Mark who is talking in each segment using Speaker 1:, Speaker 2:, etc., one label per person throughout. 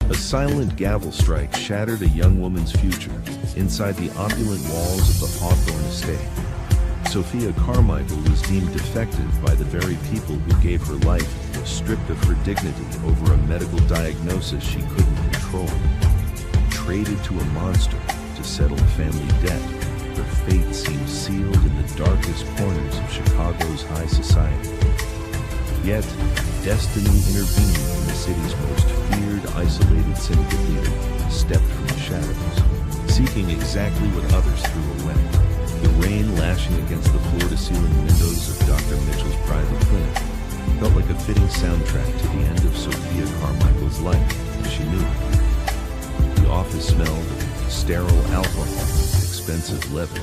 Speaker 1: A silent gavel strike shattered a young woman's future inside the opulent walls of the Hawthorne estate. Sophia Carmichael was deemed defective by the very people who gave her life, stripped of her dignity over a medical diagnosis she couldn't control. Traded to a monster to settle a family debt, her fate seemed sealed in the darkest corners of Chicago's high society. Yet, destiny intervened when the city's most feared, isolated syndicate leader stepped from the shadows, seeking exactly what others threw away. The rain lashing against the floor-to-ceiling windows of Dr. Mitchell's private clinic felt like a fitting soundtrack to the end of Sophia Carmichael's life as she knew it. The office smelled of sterile alcohol, expensive leather,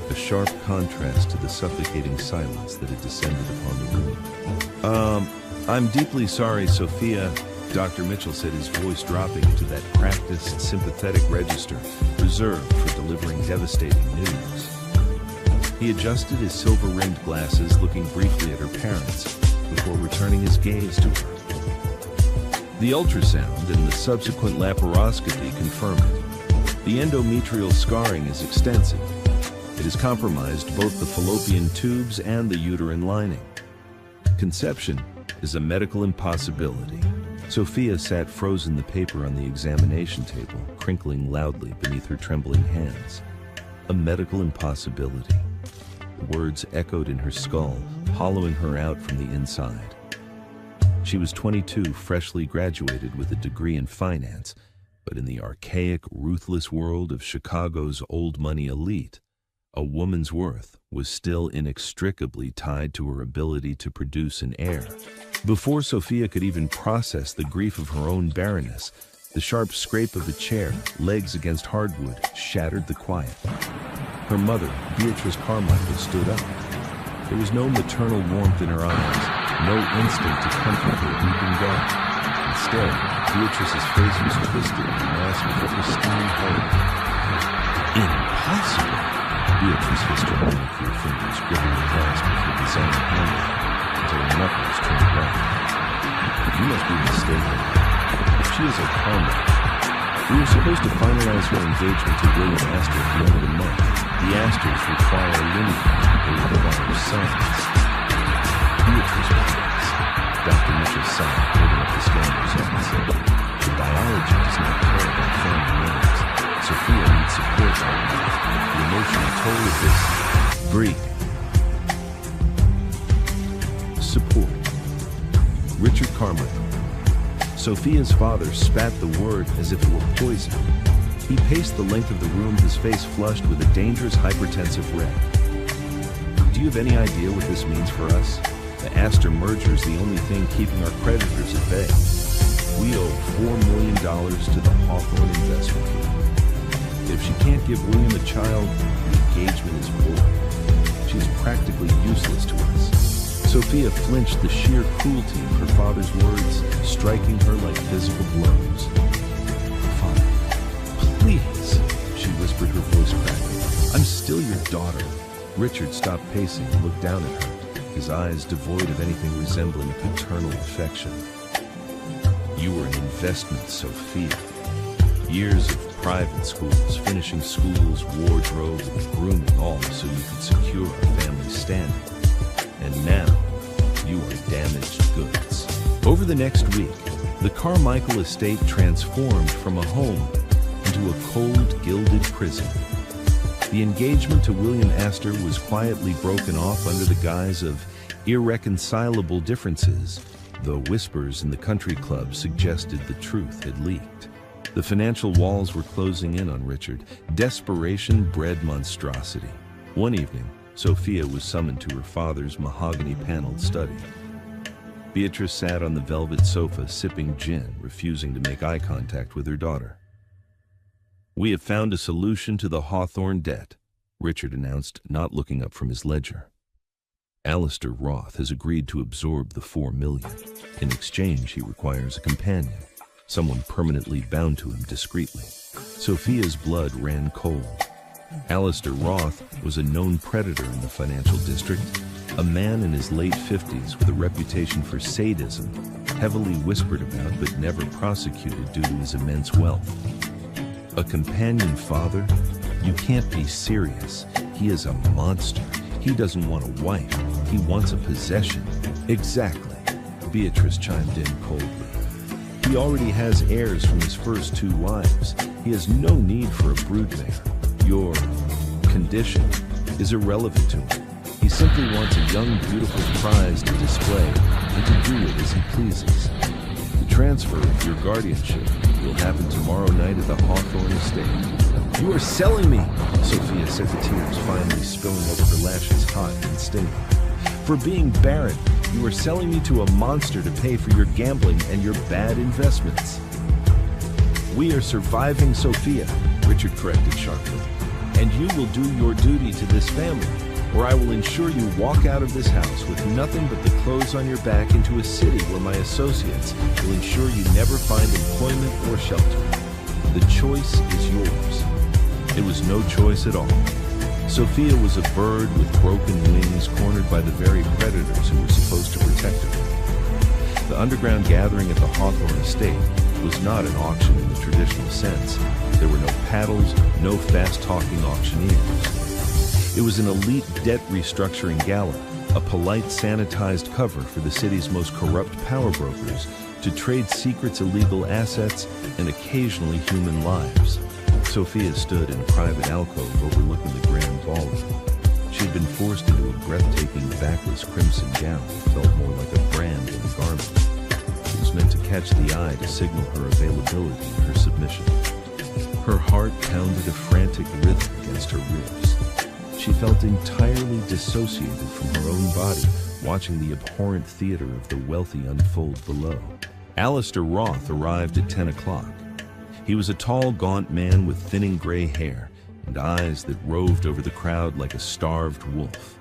Speaker 1: a sharp contrast to the suffocating silence that had descended upon the room. I'm deeply sorry, Sophia, Dr. Mitchell said, his voice dropping into that practiced, sympathetic register reserved for delivering devastating news. He adjusted his silver-rimmed glasses, looking briefly at her parents, before returning his gaze to her. The ultrasound and the subsequent laparoscopy confirm it. The endometrial scarring is extensive. It has compromised both the fallopian tubes and the uterine lining. Conception is a medical impossibility. Sophia sat frozen, the paper on the examination table, crinkling loudly beneath her trembling hands. A medical impossibility. The words echoed in her skull, hollowing her out from the inside. She was 22, freshly graduated with a degree in finance, but in the archaic, ruthless world of Chicago's old money elite, a woman's worth was still inextricably tied to her ability to produce an heir. Before Sophia could even process the grief of her own barrenness, the sharp scrape of a chair, legs against hardwood, shattered the quiet. Her mother, Beatrice Carmichael, stood up. There was no maternal warmth in her eyes, no instinct to comfort her weeping daughter. Instead, Beatrice's face was twisted in a mask of pristine horror. Impossible! Beatrice hissed her manicure fingers, gripping the grasp of her designer handle until her knuckles turned red. You must be mistaken. She is a Carmichael. We were supposed to finalize her engagement to William Astor at the end of the month. The Astors require a lineage. They require sons. Beatrice was. Dr. Mitchell sighed, holding up the scan results. The biology does not care about family names. Sophia needs support right now. The emotional toll of this. Breathe. Support. Richard Carmichael. Sophia's father spat the word as if it were poison. He paced the length of the room, his face flushed with a dangerous hypertensive red. Do you have any idea what this means for us? The Astor merger is the only thing keeping our creditors at bay. We owe $4 million to the Hawthorne investment group. If she can't give William a child, the engagement is void. She is practically useless to us. Sophia flinched, the sheer cruelty of her father's words striking her like physical blows. Father, please, she whispered, her voice cracking. I'm still your daughter. Richard stopped pacing and looked down at her, his eyes devoid of anything resembling paternal affection. You were an investment, Sophia. Years of private schools, finishing school's wardrobe, and grooming, all so you could secure a family standing. And now, you are damaged goods. Over the next week, the Carmichael estate transformed from a home into a cold, gilded prison. The engagement to William Astor was quietly broken off under the guise of irreconcilable differences, though whispers in the country club suggested the truth had leaked. The financial walls were closing in on Richard. Desperation bred monstrosity. One evening, Sophia was summoned to her father's mahogany-paneled study. Beatrice sat on the velvet sofa, sipping gin, refusing to make eye contact with her daughter. We have found a solution to the Hawthorne debt, Richard announced, not looking up from his ledger. Alistair Roth has agreed to absorb the $4 million. In exchange, he requires a companion, someone permanently bound to him discreetly. Sophia's blood ran cold. Alistair Roth was a known predator in the financial district, a man in his late 50s with a reputation for sadism, heavily whispered about but never prosecuted due to his immense wealth. A companion father? You can't be serious. He is a monster. He doesn't want a wife. He wants a possession. Exactly, Beatrice chimed in coldly. He already has heirs from his first 2 wives. He has no need for a broodmare. Your condition is irrelevant to him. He simply wants a young, beautiful prize to display and to do it as he pleases. The transfer of your guardianship will happen tomorrow night at the Hawthorne estate. You are selling me, Sophia said, the tears finally spilling over her lashes, hot and stinging. For being Barren, you are selling me to a monster to pay for your gambling and your bad investments. We are surviving, Sophia, Richard corrected sharply. And you will do your duty to this family, or I will ensure you walk out of this house with nothing but the clothes on your back into a city where my associates will ensure you never find employment or shelter. The choice is yours. It was no choice at all. Sophia was a bird with broken wings cornered by the very predators who were supposed to protect her. The underground gathering at the Hawthorne estate was not an auction in the traditional sense. There were no paddles, no fast-talking auctioneers. It was an elite debt restructuring gala, a polite sanitized cover for the city's most corrupt power brokers to trade secrets, illegal assets, and occasionally human lives. Sophia stood in a private alcove overlooking the grand ballroom. She had been forced into a breathtaking backless crimson gown that felt more like a brand than a garment. It was meant to catch the eye to signal her availability and her submission. Her heart pounded a frantic rhythm against her ribs. She felt entirely dissociated from her own body, watching the abhorrent theater of the wealthy unfold below. Alistair Roth arrived at 10 o'clock. He was a tall, gaunt man with thinning gray hair and eyes that roved over the crowd like a starved wolf.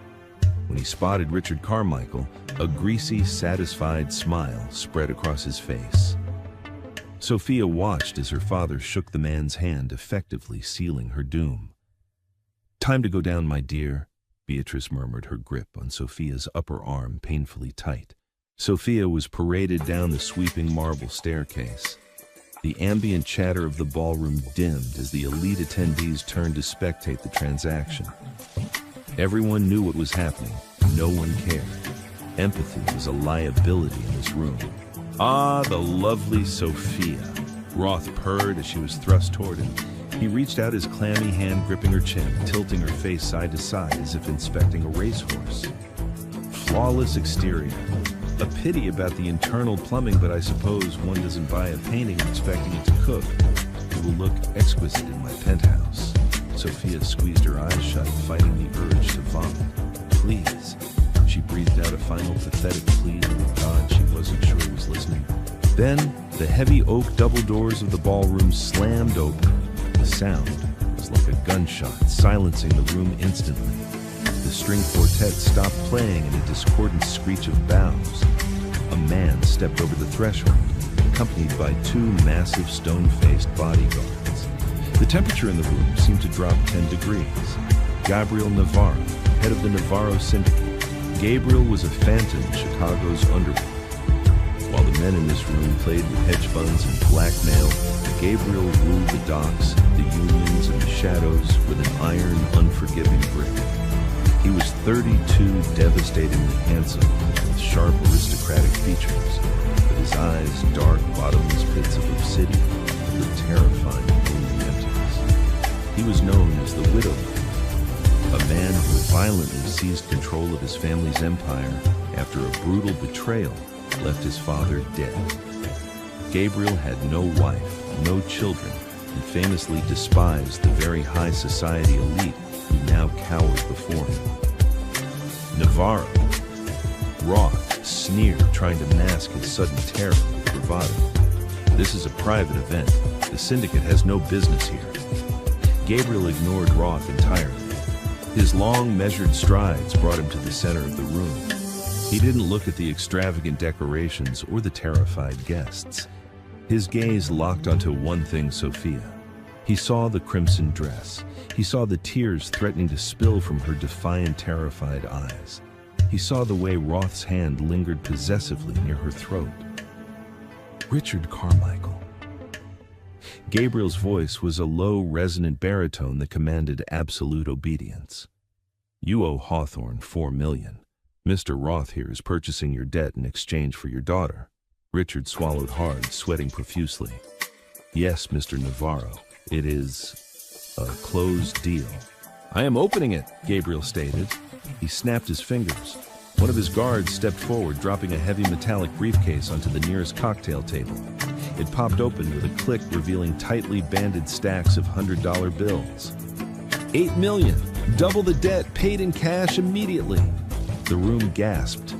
Speaker 1: When he spotted Richard Carmichael, a greasy, satisfied smile spread across his face. Sophia watched as her father shook the man's hand, effectively sealing her doom. "Time to go down, my dear," Beatrice murmured, her grip on Sophia's upper arm painfully tight. Sophia was paraded down the sweeping marble staircase. The ambient chatter of the ballroom dimmed as the elite attendees turned to spectate the transaction. Everyone knew what was happening. No one cared. Empathy was a liability in this room. "Ah, the lovely Sophia," Roth purred as she was thrust toward him. He reached out his clammy hand, gripping her chin, tilting her face side to side as if inspecting a racehorse. Flawless exterior. A pity about the internal plumbing, but I suppose one doesn't buy a painting expecting it to cook. It will look exquisite in my penthouse. Sophia squeezed her eyes shut, fighting the urge to vomit. "Please." She breathed out a final pathetic plea, and God, she wasn't sure he was listening. Then, the heavy oak double doors of the ballroom slammed open. The sound was like a gunshot, silencing the room instantly. The string quartet stopped playing in a discordant screech of bows. A man stepped over the threshold, accompanied by 2 massive stone-faced bodyguards. The temperature in the room seemed to drop 10 degrees. Gabriel Navarro, head of the Navarro Syndicate. Gabriel was a phantom in Chicago's underworld. While the men in this room played with hedge funds and blackmail, Gabriel ruled the docks, the unions, and the shadows with an iron, unforgiving grip. He was 32, devastatingly handsome, with sharp aristocratic features, but his eyes dark, bottomless pits of obsidian that looked terrifying and lonely emptiness. He was known as the Widowmaker, a man who violently seized control of his family's empire after a brutal betrayal left his father dead. Gabriel had no wife, no children, and famously despised the very high society elite who now cowered before him. Navarro. Roth sneered, trying to mask his sudden terror with bravado. "This is a private event. The syndicate has no business here." Gabriel ignored Roth entirely. His long, measured strides brought him to the center of the room. He didn't look at the extravagant decorations or the terrified guests. His gaze locked onto one thing, Sophia. He saw the crimson dress. He saw the tears threatening to spill from her defiant, terrified eyes. He saw the way Roth's hand lingered possessively near her throat. Richard Carmichael. Gabriel's voice was a low, resonant baritone that commanded absolute obedience. You owe Hawthorne $4 million. Mr. Roth here is purchasing your debt in exchange for your daughter. Richard swallowed hard, sweating profusely. Yes, Mr. Navarro, it is a closed deal. I am opening it, Gabriel stated. He snapped his fingers. One of his guards stepped forward, dropping a heavy metallic briefcase onto the nearest cocktail table. It popped open with a click, revealing tightly banded stacks of $100 bills. $8 million, double the debt, paid in cash immediately. The room gasped.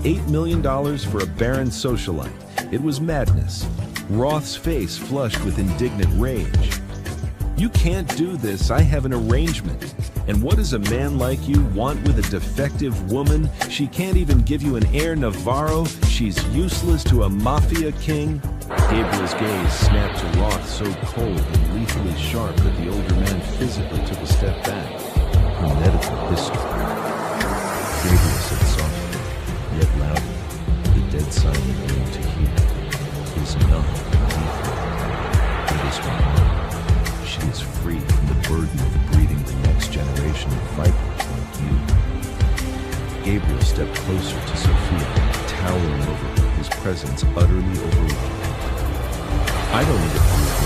Speaker 1: $8 million for a Barren socialite. It was madness. Roth's face flushed with indignant rage. You can't do this. I have an arrangement. And what does a man like you want with a defective woman? She can't even give you an heir Navarro. She's useless to a mafia king. Gabriel's gaze snapped to Roth, so cold and lethally sharp that the older man physically took a step back. Her medical history. Gabriel said softly, yet loudly, the dead silent room to hear, is not deeply. It is her mother. She is free from the burden of breeding the next generation of vipers like you. Gabriel stepped closer to Sophia, towering over her, his presence utterly overwhelming. I don't need a queen.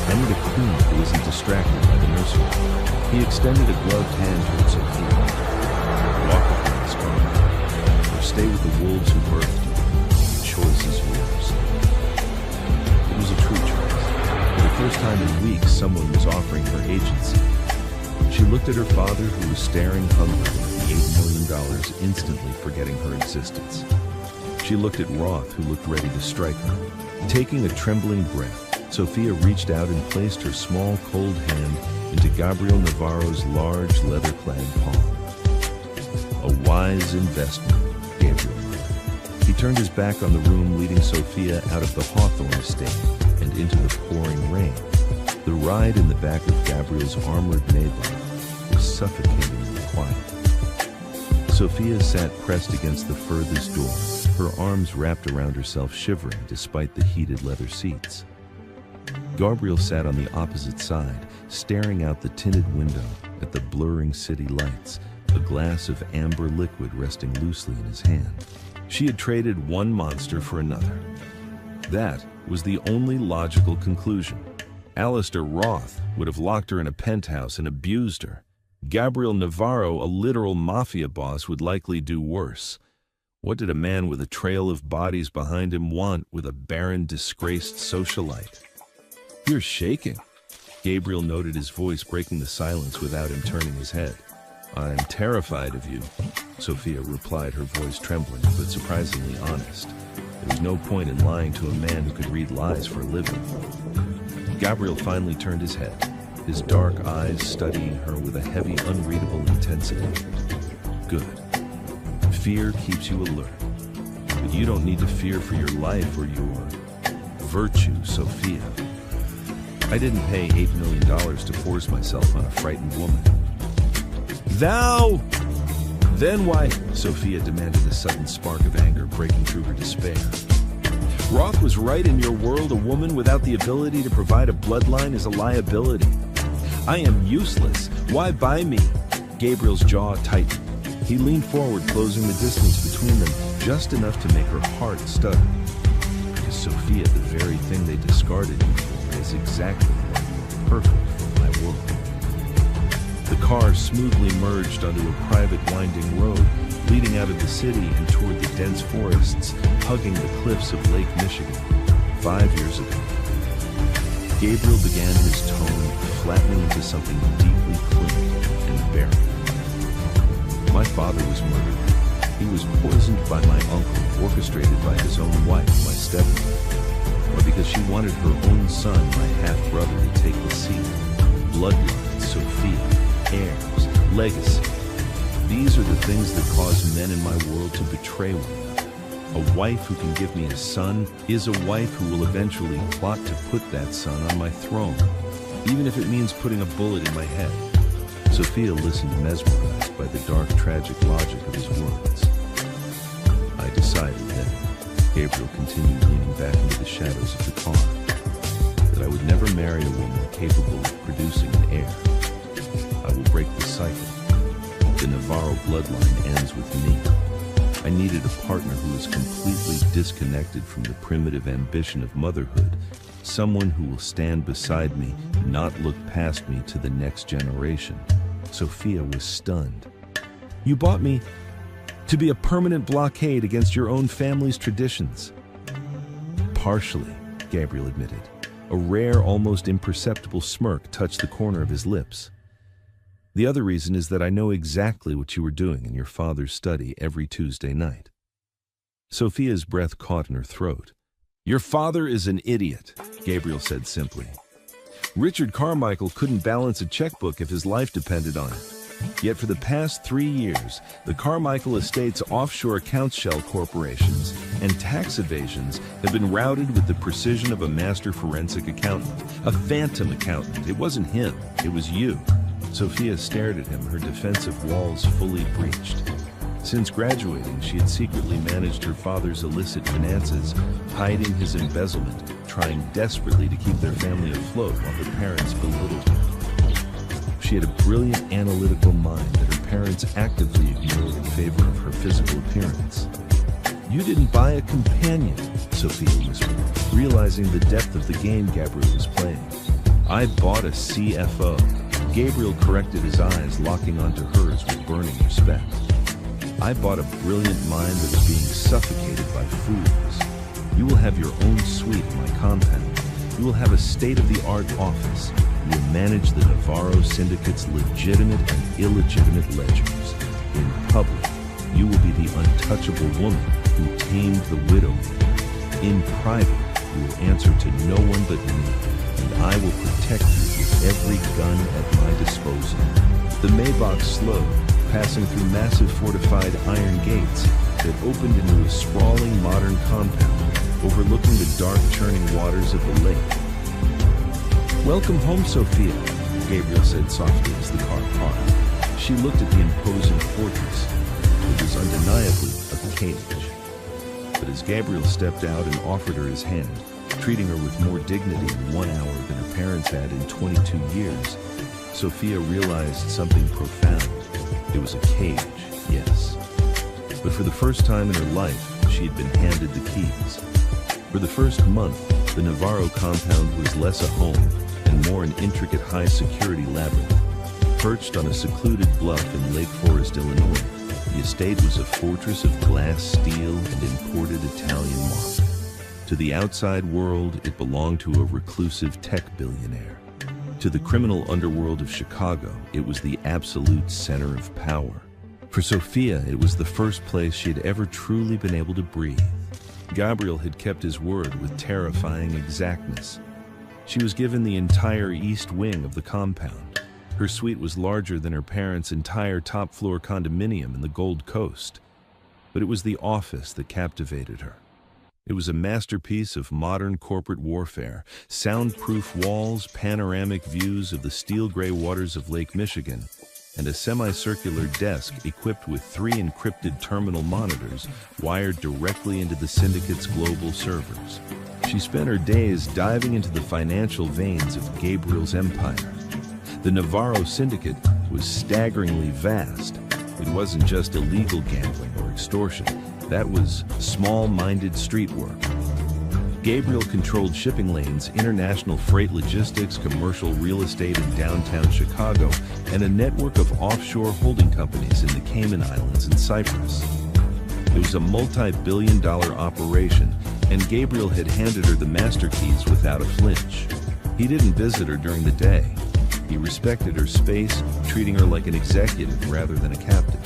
Speaker 1: I need a queen who isn't distracted by the nursery. He extended a gloved hand toward Sophia. Walk with me, Scarlet, or stay with the wolves who birthed you. The choice is yours. It was a true choice. For the first time in weeks, someone was offering her agency. She looked at her father, who was staring hungrily at the $8 million, instantly forgetting her existence. She looked at Roth, who looked ready to strike her. Taking a trembling breath, Sophia reached out and placed her small, cold hand into Gabriel Navarro's large, leather-clad palm. A wise investment, Gabriel murmured. He turned his back on the room, leading Sophia out of the Hawthorne estate and into the pouring rain. The ride in the back of Gabriel's armored Maybach was suffocatingly quiet. Sophia sat pressed against the furthest door, her arms wrapped around herself, shivering despite the heated leather seats. Gabriel sat on the opposite side, staring out the tinted window at the blurring city lights, a glass of amber liquid resting loosely in his hand. She had traded one monster for another. That was the only logical conclusion. Alistair Roth would have locked her in a penthouse and abused her. Gabriel Navarro, a literal mafia boss, would likely do worse. What did a man with a trail of bodies behind him want with a barren, disgraced socialite? You're shaking. Gabriel noted, his voice breaking the silence without him turning his head. I'm terrified of you, Sophia replied, her voice trembling, but surprisingly honest. There was no point in lying to a man who could read lies for a living. Gabriel finally turned his head, his dark eyes studying her with a heavy, unreadable intensity. Good. Fear keeps you alert, but you don't need to fear for your life or your virtue, Sophia. I didn't pay $8 million to force myself on a frightened woman. Thou! Then why? Sophia demanded, a sudden spark of anger breaking through her despair. Roth was right. In your world, a woman without the ability to provide a bloodline is a liability. I am useless. Why buy me? Gabriel's jaw tightened. He leaned forward, closing the distance between them just enough to make her heart stutter. Because Sophia, the very thing they discarded you for, is exactly what you are, perfect for my world. The car smoothly merged onto a private winding road, leading out of the city and toward the dense forests, hugging the cliffs of Lake Michigan. 5 years ago, Gabriel began, his tone flattening into something deeply clean and barren. My father was murdered. He was poisoned by my uncle, orchestrated by his own wife, my stepmother. Or because she wanted her own son, my half-brother, to take the seat. Bloodline, Sophia, heirs, legacy. These are the things that cause men in my world to betray one another. A wife who can give me a son is a wife who will eventually plot to put that son on my throne, even if it means putting a bullet in my head. Sophia listened, mesmerized by the dark, tragic logic of his words. I decided then Gabriel continued, leaning back into the shadows of the car. That I would never marry a woman capable of producing an heir. I will break the cycle. The Navarro bloodline ends with me. I needed a partner who was completely disconnected from the primitive ambition of motherhood. Someone who will stand beside me, not look past me to the next generation. Sophia was stunned. You bought me to be a permanent blockade against your own family's traditions. Partially, Gabriel admitted. A rare, almost imperceptible smirk touched the corner of his lips. The other reason is that I know exactly what you were doing in your father's study every Tuesday night. Sophia's breath caught in her throat. Your father is an idiot, Gabriel said simply. Richard Carmichael couldn't balance a checkbook if his life depended on it. Yet for the past 3 years, the Carmichael estate's offshore account shell corporations and tax evasions have been routed with the precision of a master forensic accountant, a phantom accountant. It wasn't him, it was you. Sophia stared at him, her defensive walls fully breached. Since graduating, she had secretly managed her father's illicit finances, hiding his embezzlement, trying desperately to keep their family afloat while her parents belittled her. She had a brilliant analytical mind that her parents actively ignored in favor of her physical appearance. You didn't buy a companion, Sophia whispered, realizing the depth of the game Gabriel was playing. I bought a CFO. Gabriel corrected his eyes, locking onto hers with burning respect. I bought a brilliant mind that was being suffocated by fools. You will have your own suite in my compound. You will have a state-of-the-art office. You will manage the Navarro Syndicate's legitimate and illegitimate ledgers. In public, you will be the untouchable woman who tamed the widow. In private, you will answer to no one but me, and I will protect you with every gun at my disposal. The Maybach slowed, passing through massive fortified iron gates that opened into a sprawling modern compound overlooking the dark churning waters of the lake. Welcome home, Sophia, Gabriel said softly as the car parked. She looked at the imposing fortress. It was undeniably a cage. But as Gabriel stepped out and offered her his hand, treating her with more dignity in 1 hour than her parents had in 22 years, Sophia realized something profound. It was a cage, yes. But for the first time in her life, she had been handed the keys. For the first month, the Navarro compound was less a home and more an intricate high-security labyrinth. Perched on a secluded bluff in Lake Forest, Illinois, the estate was a fortress of glass, steel, and imported Italian marble. To the outside world, it belonged to a reclusive tech billionaire. To the criminal underworld of Chicago, it was the absolute center of power. For Sophia, it was the first place she had ever truly been able to breathe. Gabriel had kept his word with terrifying exactness. She was given the entire east wing of the compound. Her suite was larger than her parents' entire top-floor condominium in the Gold Coast. But it was the office that captivated her. It was a masterpiece of modern corporate warfare, soundproof walls, panoramic views of the steel-gray waters of Lake Michigan, and a semicircular desk equipped with 3 encrypted terminal monitors wired directly into the syndicate's global servers. She spent her days diving into the financial veins of Gabriel's empire. The Navarro Syndicate was staggeringly vast. It wasn't just illegal gambling or extortion. That was small-minded street work. Gabriel controlled shipping lanes, international freight logistics, commercial real estate in downtown Chicago, and a network of offshore holding companies in the Cayman Islands and Cyprus. It was a multi-billion-dollar operation, and Gabriel had handed her the master keys without a flinch. He didn't visit her during the day. He respected her space, treating her like an executive rather than a captive.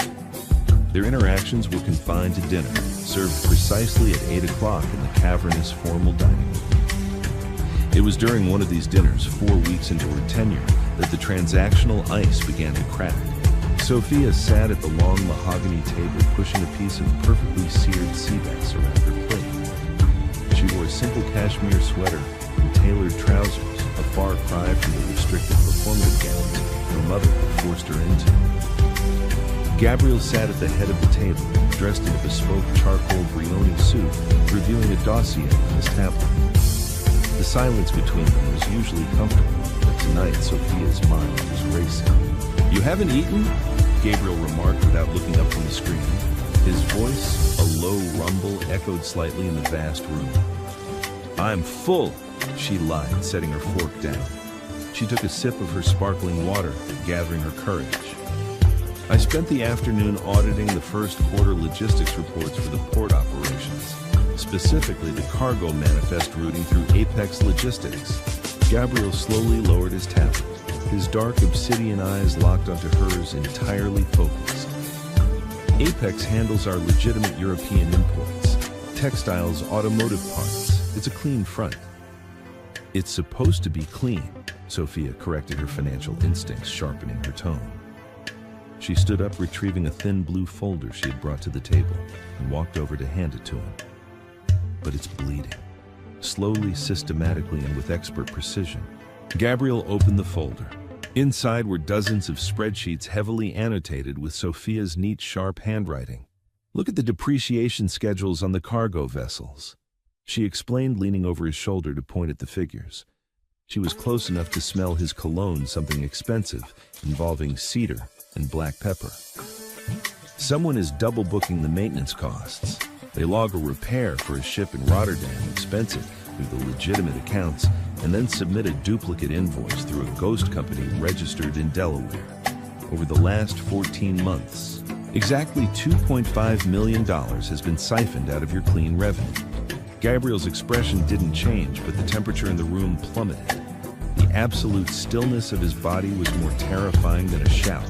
Speaker 1: Their interactions were confined to dinner, served precisely at 8 o'clock in the cavernous formal dining room. It was during one of these dinners, 4 weeks into her tenure, that the transactional ice began to crack. Sophia sat at the long mahogany table, pushing a piece of perfectly seared sea bass around her plate. She wore a simple cashmere sweater and tailored trousers, a far cry from the restrictive performance gowns her mother had forced her into. Gabriel sat at the head of the table, dressed in a bespoke charcoal brioni suit, reviewing a dossier on his tablet. The silence between them was usually comfortable, but tonight Sophia's mind was racing. "You haven't eaten?" Gabriel remarked without looking up from the screen. His voice, a low rumble, echoed slightly in the vast room. "I'm full," she lied, setting her fork down. She took a sip of her sparkling water, gathering her courage. "I spent the afternoon auditing the first quarter logistics reports for the port operations, specifically the cargo manifest routing through Apex Logistics." Gabriel slowly lowered his tablet, his dark obsidian eyes locked onto hers, entirely focused. "Apex handles our legitimate European imports, textiles, automotive parts. It's a clean front." "It's supposed to be clean," Sophia corrected her financial instincts, sharpening her tone. She stood up, retrieving a thin blue folder she had brought to the table, and walked over to hand it to him. "But it's bleeding." Slowly, systematically, and with expert precision, Gabriel opened the folder. Inside were dozens of spreadsheets heavily annotated with Sophia's neat, sharp handwriting. "Look at the depreciation schedules on the cargo vessels," she explained, leaning over his shoulder to point at the figures. She was close enough to smell his cologne, something expensive, involving cedar and black pepper. "Someone is double booking the maintenance costs. They log a repair for a ship in Rotterdam, expense it through the legitimate accounts, and then submit a duplicate invoice through a ghost company registered in Delaware. Over the last 14 months, exactly $2.5 million has been siphoned out of your clean revenue." Gabriel's expression didn't change, but the temperature in the room plummeted. The absolute stillness of his body was more terrifying than a shout.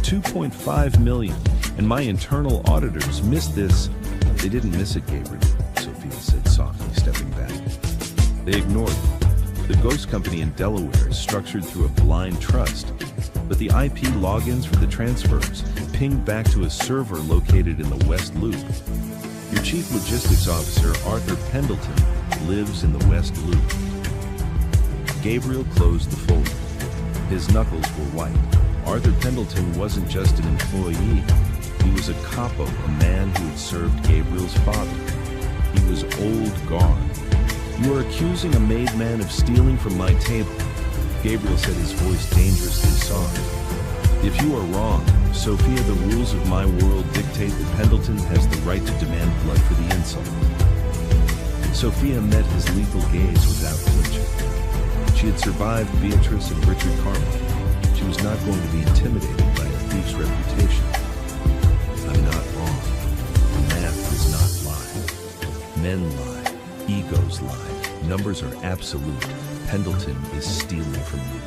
Speaker 1: $2.5 million, and my internal auditors missed this. "They didn't miss it, Gabriel," Sophia said softly, stepping back. "They ignored it. The ghost company in Delaware is structured through a blind trust, but the IP logins for the transfers pinged back to a server located in the West Loop. Your chief logistics officer, Arthur Pendleton, lives in the West Loop." Gabriel closed the folder. His knuckles were white. Arthur Pendleton wasn't just an employee. He was a capo, a man who had served Gabriel's father. He was old guard. "You are accusing a made man of stealing from my table," Gabriel said, his voice dangerously soft. "If you are wrong, Sophia, the rules of my world dictate that Pendleton has the right to demand blood for the insult." Sophia met his lethal gaze without flinching. She had survived Beatrice and Richard Carmichael. She was not going to be intimidated by a thief's reputation. "I'm not wrong. The math does not lie. Men lie. Egos lie. Numbers are absolute. Pendleton is stealing from you."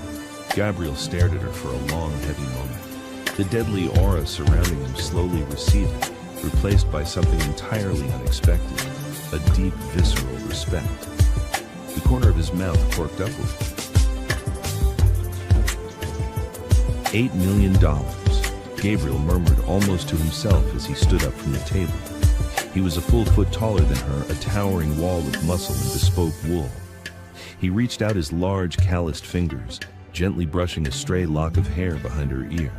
Speaker 1: Gabriel stared at her for a long, heavy moment. The deadly aura surrounding him slowly receded, replaced by something entirely unexpected, a deep, visceral respect. The corner of his mouth corked upward. $8 million, Gabriel murmured almost to himself as he stood up from the table. He was a full foot taller than her, a towering wall of muscle and bespoke wool. He reached out his large, calloused fingers, gently brushing a stray lock of hair behind her ear.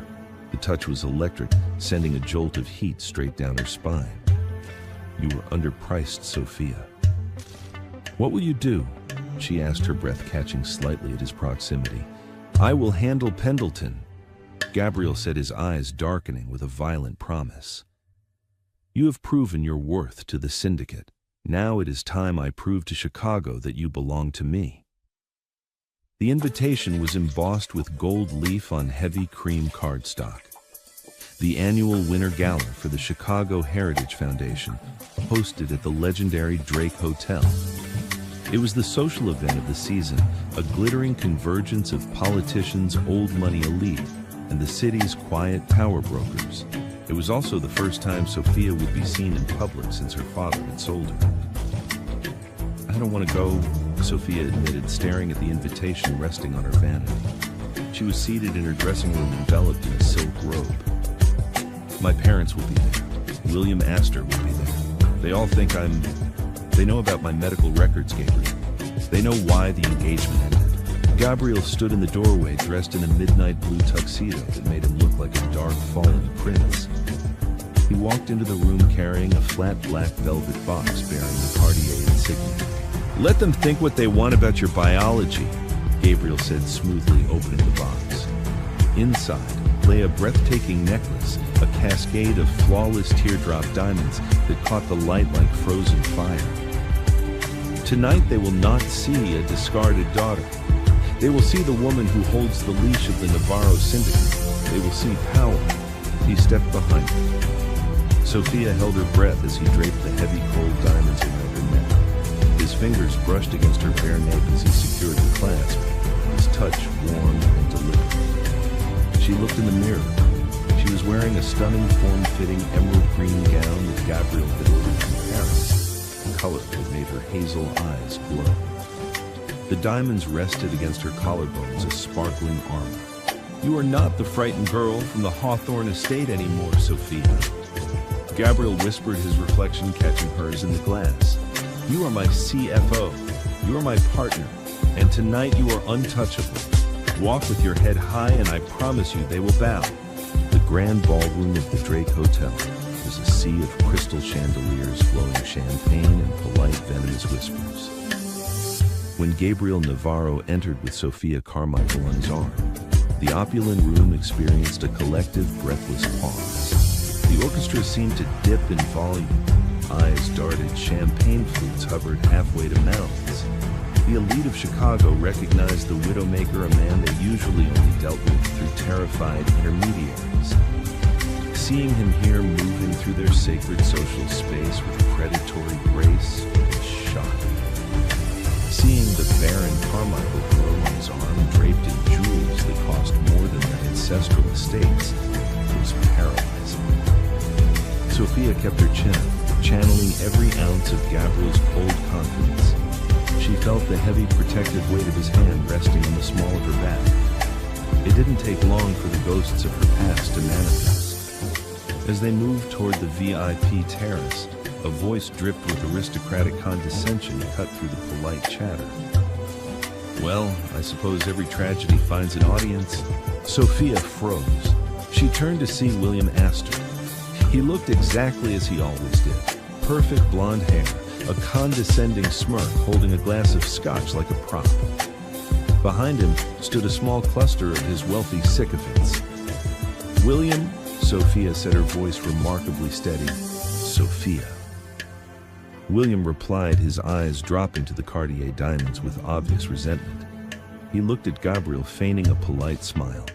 Speaker 1: The touch was electric, sending a jolt of heat straight down her spine. "You were underpriced, Sophia." "What will you do?" she asked, her breath catching slightly at his proximity. "I will handle Pendleton," Gabriel said, his eyes darkening with a violent promise. "You have proven your worth to the syndicate. Now it is time I prove to Chicago that you belong to me." The invitation was embossed with gold leaf on heavy cream cardstock. The annual Winter Gala for the Chicago Heritage Foundation, hosted at the legendary Drake Hotel. It was the social event of the season, a glittering convergence of politicians, old money elite, and the city's quiet power brokers. It was also the first time Sophia would be seen in public since her father had sold her. "I don't want to go," Sophia admitted, staring at the invitation resting on her vanity. She was seated in her dressing room, enveloped in a silk robe. "My parents will be there. William Astor will be there. They all think They know about my medical records, Gabriel. They know why the engagement ended." Gabriel stood in the doorway dressed in a midnight blue tuxedo that made him look like a dark fallen prince. He walked into the room carrying a flat black velvet box bearing the Cartier insignia. "Let them think what they want about your biology," Gabriel said smoothly, opening the box. Inside lay a breathtaking necklace, a cascade of flawless teardrop diamonds that caught the light like frozen fire. Tonight they will not see a discarded daughter. They will see the woman who holds the leash of the Navarro syndicate. They will see power. He stepped behind her. Sophia held her breath as he draped the heavy cold diamonds around her neck. His fingers brushed against her bare neck as he secured the clasp, his touch warm and deliberate. She looked in the mirror. She was wearing a stunning form-fitting emerald green gown that Gabriel had ordered from Paris, a color that made her hazel eyes glow. The diamonds rested against her collarbones as sparkling armor. "You are not the frightened girl from the Hawthorne estate anymore, Sophia." Gabriel whispered, his reflection catching hers in the glass. "You are my CFO. You are my partner. And tonight you are untouchable. Walk with your head high and I promise you they will bow." The grand ballroom of the Drake Hotel was a sea of crystal chandeliers flowing champagne and polite venomous whispers. When Gabriel Navarro entered with Sophia Carmichael on his arm, the opulent room experienced a collective, breathless pause. The orchestra seemed to dip in volume. Eyes darted, champagne flutes hovered halfway to mouths. The elite of Chicago recognized the widowmaker, a man they usually only dealt with through terrified intermediaries. Seeing him here moving through their sacred social space with predatory grace was shocking. Seeing the Barren Carmichael glow on his arm draped in jewels that cost more than their ancestral estates was paralyzing. Sophia kept her chin, channeling every ounce of Gabriel's cold confidence. She felt the heavy protective weight of his hand resting on the small of her back. It didn't take long for the ghosts of her past to manifest. As they moved toward the VIP terrace, a voice dripped with aristocratic condescension cut through the polite chatter. "Well, I suppose every tragedy finds an audience." Sophia froze. She turned to see William Astor. He looked exactly as he always did. Perfect blonde hair, a condescending smirk holding a glass of scotch like a prop. Behind him stood a small cluster of his wealthy sycophants. "William," Sophia said, her voice remarkably steady. "Sophia." William replied, his eyes dropping to the Cartier diamonds with obvious resentment. He looked at Gabriel, feigning a polite smile.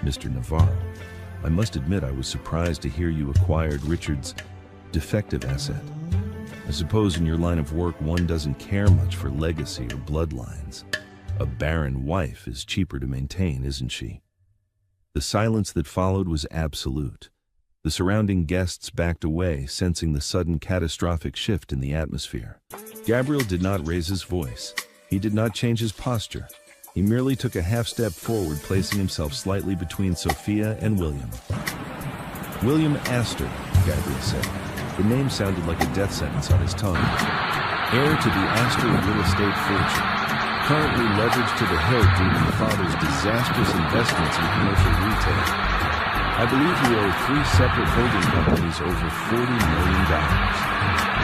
Speaker 1: "Mr. Navarro, I must admit I was surprised to hear you acquired Richard's defective asset. I suppose in your line of work one doesn't care much for legacy or bloodlines. A barren wife is cheaper to maintain, isn't she?" The silence that followed was absolute. The surrounding guests backed away, sensing the sudden catastrophic shift in the atmosphere. Gabriel did not raise his voice. He did not change his posture. He merely took a half step forward, placing himself slightly between Sophia and William. "William Astor," Gabriel said. The name sounded like a death sentence on his tongue. "Heir to the Astor real estate fortune. Currently leveraged to the hilt due to your father's disastrous investments in commercial retail. I believe you owe 3 separate holding companies over $40 million.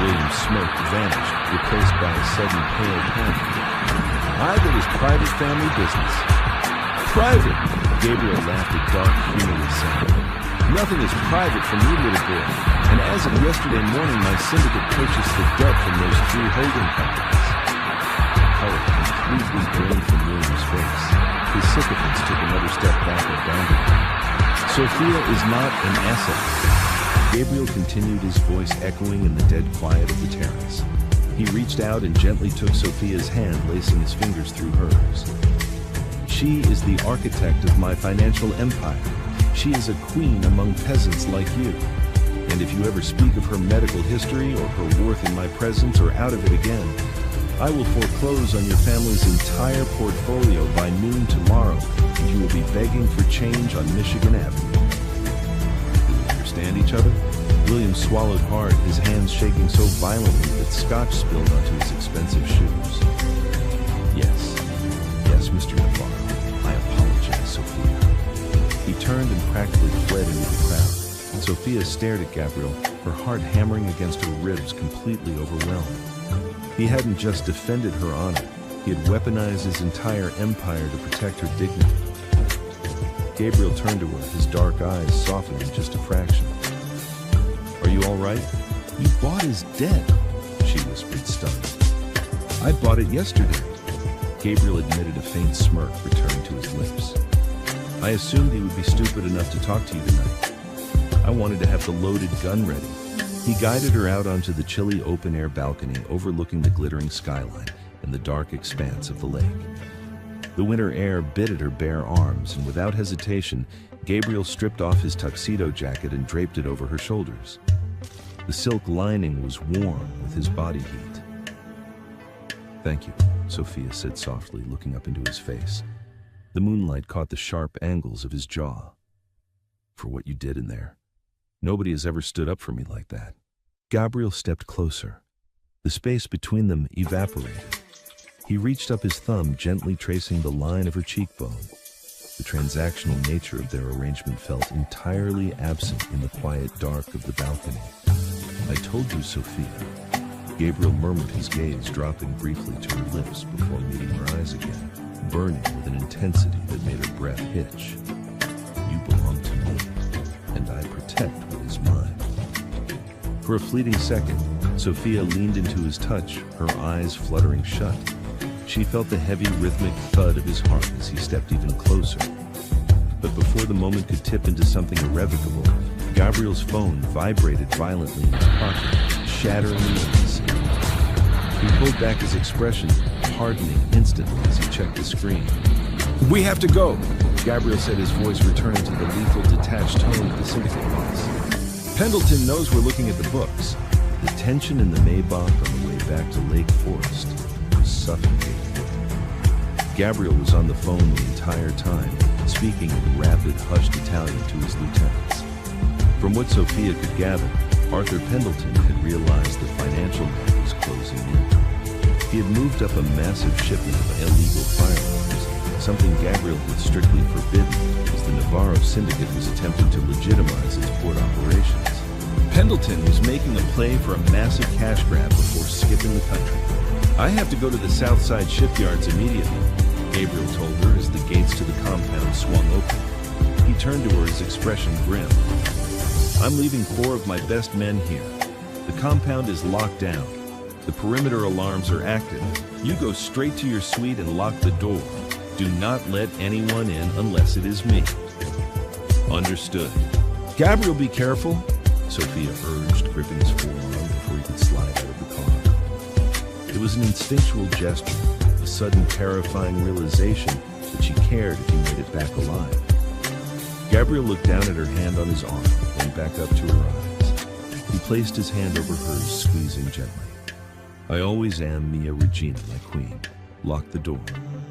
Speaker 1: William's smirk vanished, replaced by a sudden pale panic. "I that is private family business." "Private?" Gabriel laughed a dark, humorless sound. "Nothing is private from you, little boy. And as of yesterday morning, my syndicate purchased the debt from those 3 holding companies." Color completely drained from William's face. His sycophants took another step back and bounded him. "Sophia is not an asset." Gabriel continued, his voice echoing in the dead quiet of the terrace. He reached out and gently took Sophia's hand, lacing his fingers through hers. "She is the architect of my financial empire. She is a queen among peasants like you. And if you ever speak of her medical history or her worth in my presence or out of it again, I will foreclose on your family's entire portfolio by noon tomorrow, and you will be begging for change on Michigan Avenue." Do we understand each other? William swallowed hard, his hands shaking so violently that scotch spilled onto his expensive shoes. Yes, Please, Mr. Navarro, I apologize, Sophia. He turned and practically fled into the crowd. Sophia stared at Gabriel, her heart hammering against her ribs, completely overwhelmed. He hadn't just defended her honor, he had weaponized his entire empire to protect her dignity. Gabriel turned to her, his dark eyes softening just a fraction. "Are you all right? You bought his dead," she whispered, stunned. "I bought it yesterday." Gabriel admitted, a faint smirk returning to his lips. "I assumed he would be stupid enough to talk to you tonight. I wanted to have the loaded gun ready." He guided her out onto the chilly open-air balcony overlooking the glittering skyline and the dark expanse of the lake. The winter air bit at her bare arms, and without hesitation, Gabriel stripped off his tuxedo jacket and draped it over her shoulders. The silk lining was warm with his body heat. "Thank you," Sophia said softly, looking up into his face. The moonlight caught the sharp angles of his jaw. "For what you did in there. Nobody has ever stood up for me like that." Gabriel stepped closer. The space between them evaporated. He reached up his thumb, gently tracing the line of her cheekbone. The transactional nature of their arrangement felt entirely absent in the quiet dark of the balcony. "I told you, Sophia." Gabriel murmured, his gaze dropping briefly to her lips before meeting her eyes again, burning with an intensity that made her breath hitch. "You belong to me, and I protect what is mine." For a fleeting second, Sophia leaned into his touch, her eyes fluttering shut. She felt the heavy, rhythmic thud of his heart as he stepped even closer. But before the moment could tip into something irrevocable, Gabriel's phone vibrated violently in his pocket, shattering the intimacy. He pulled back, his expression hardening instantly as he checked the screen. "We have to go," Gabriel said, his voice returning to the lethal, detached tone of the syndicate boss. "Pendleton knows we're looking at the books." The tension in the Maybach on the way back to Lake Forest was suffocating. Gabriel was on the phone the entire time, speaking in rapid, hushed Italian to his lieutenants. From what Sophia could gather, Arthur Pendleton had realized the financial net was closing in. He had moved up a massive shipment of illegal firearms, something Gabriel had strictly forbidden as the Navarro syndicate was attempting to legitimize its port operations. Pendleton was making a play for a massive cash grab before skipping the country. "I have to go to the Southside shipyards immediately," Gabriel told her as the gates to the compound swung open. He turned to her, his expression grim. "I'm leaving 4 of my best men here. The compound is locked down. The perimeter alarms are active. You go straight to your suite and lock the door. Do not let anyone in unless it is me." "Understood." "Gabriel, be careful," Sophia urged, gripping his forearm before he could slide out of the car. It was an instinctual gesture, a sudden terrifying realization that she cared if he made it back alive. Gabriel looked down at her hand on his arm, then back up to her eyes. He placed his hand over hers, squeezing gently. "I always am Mia Regina, my queen. Lock the door."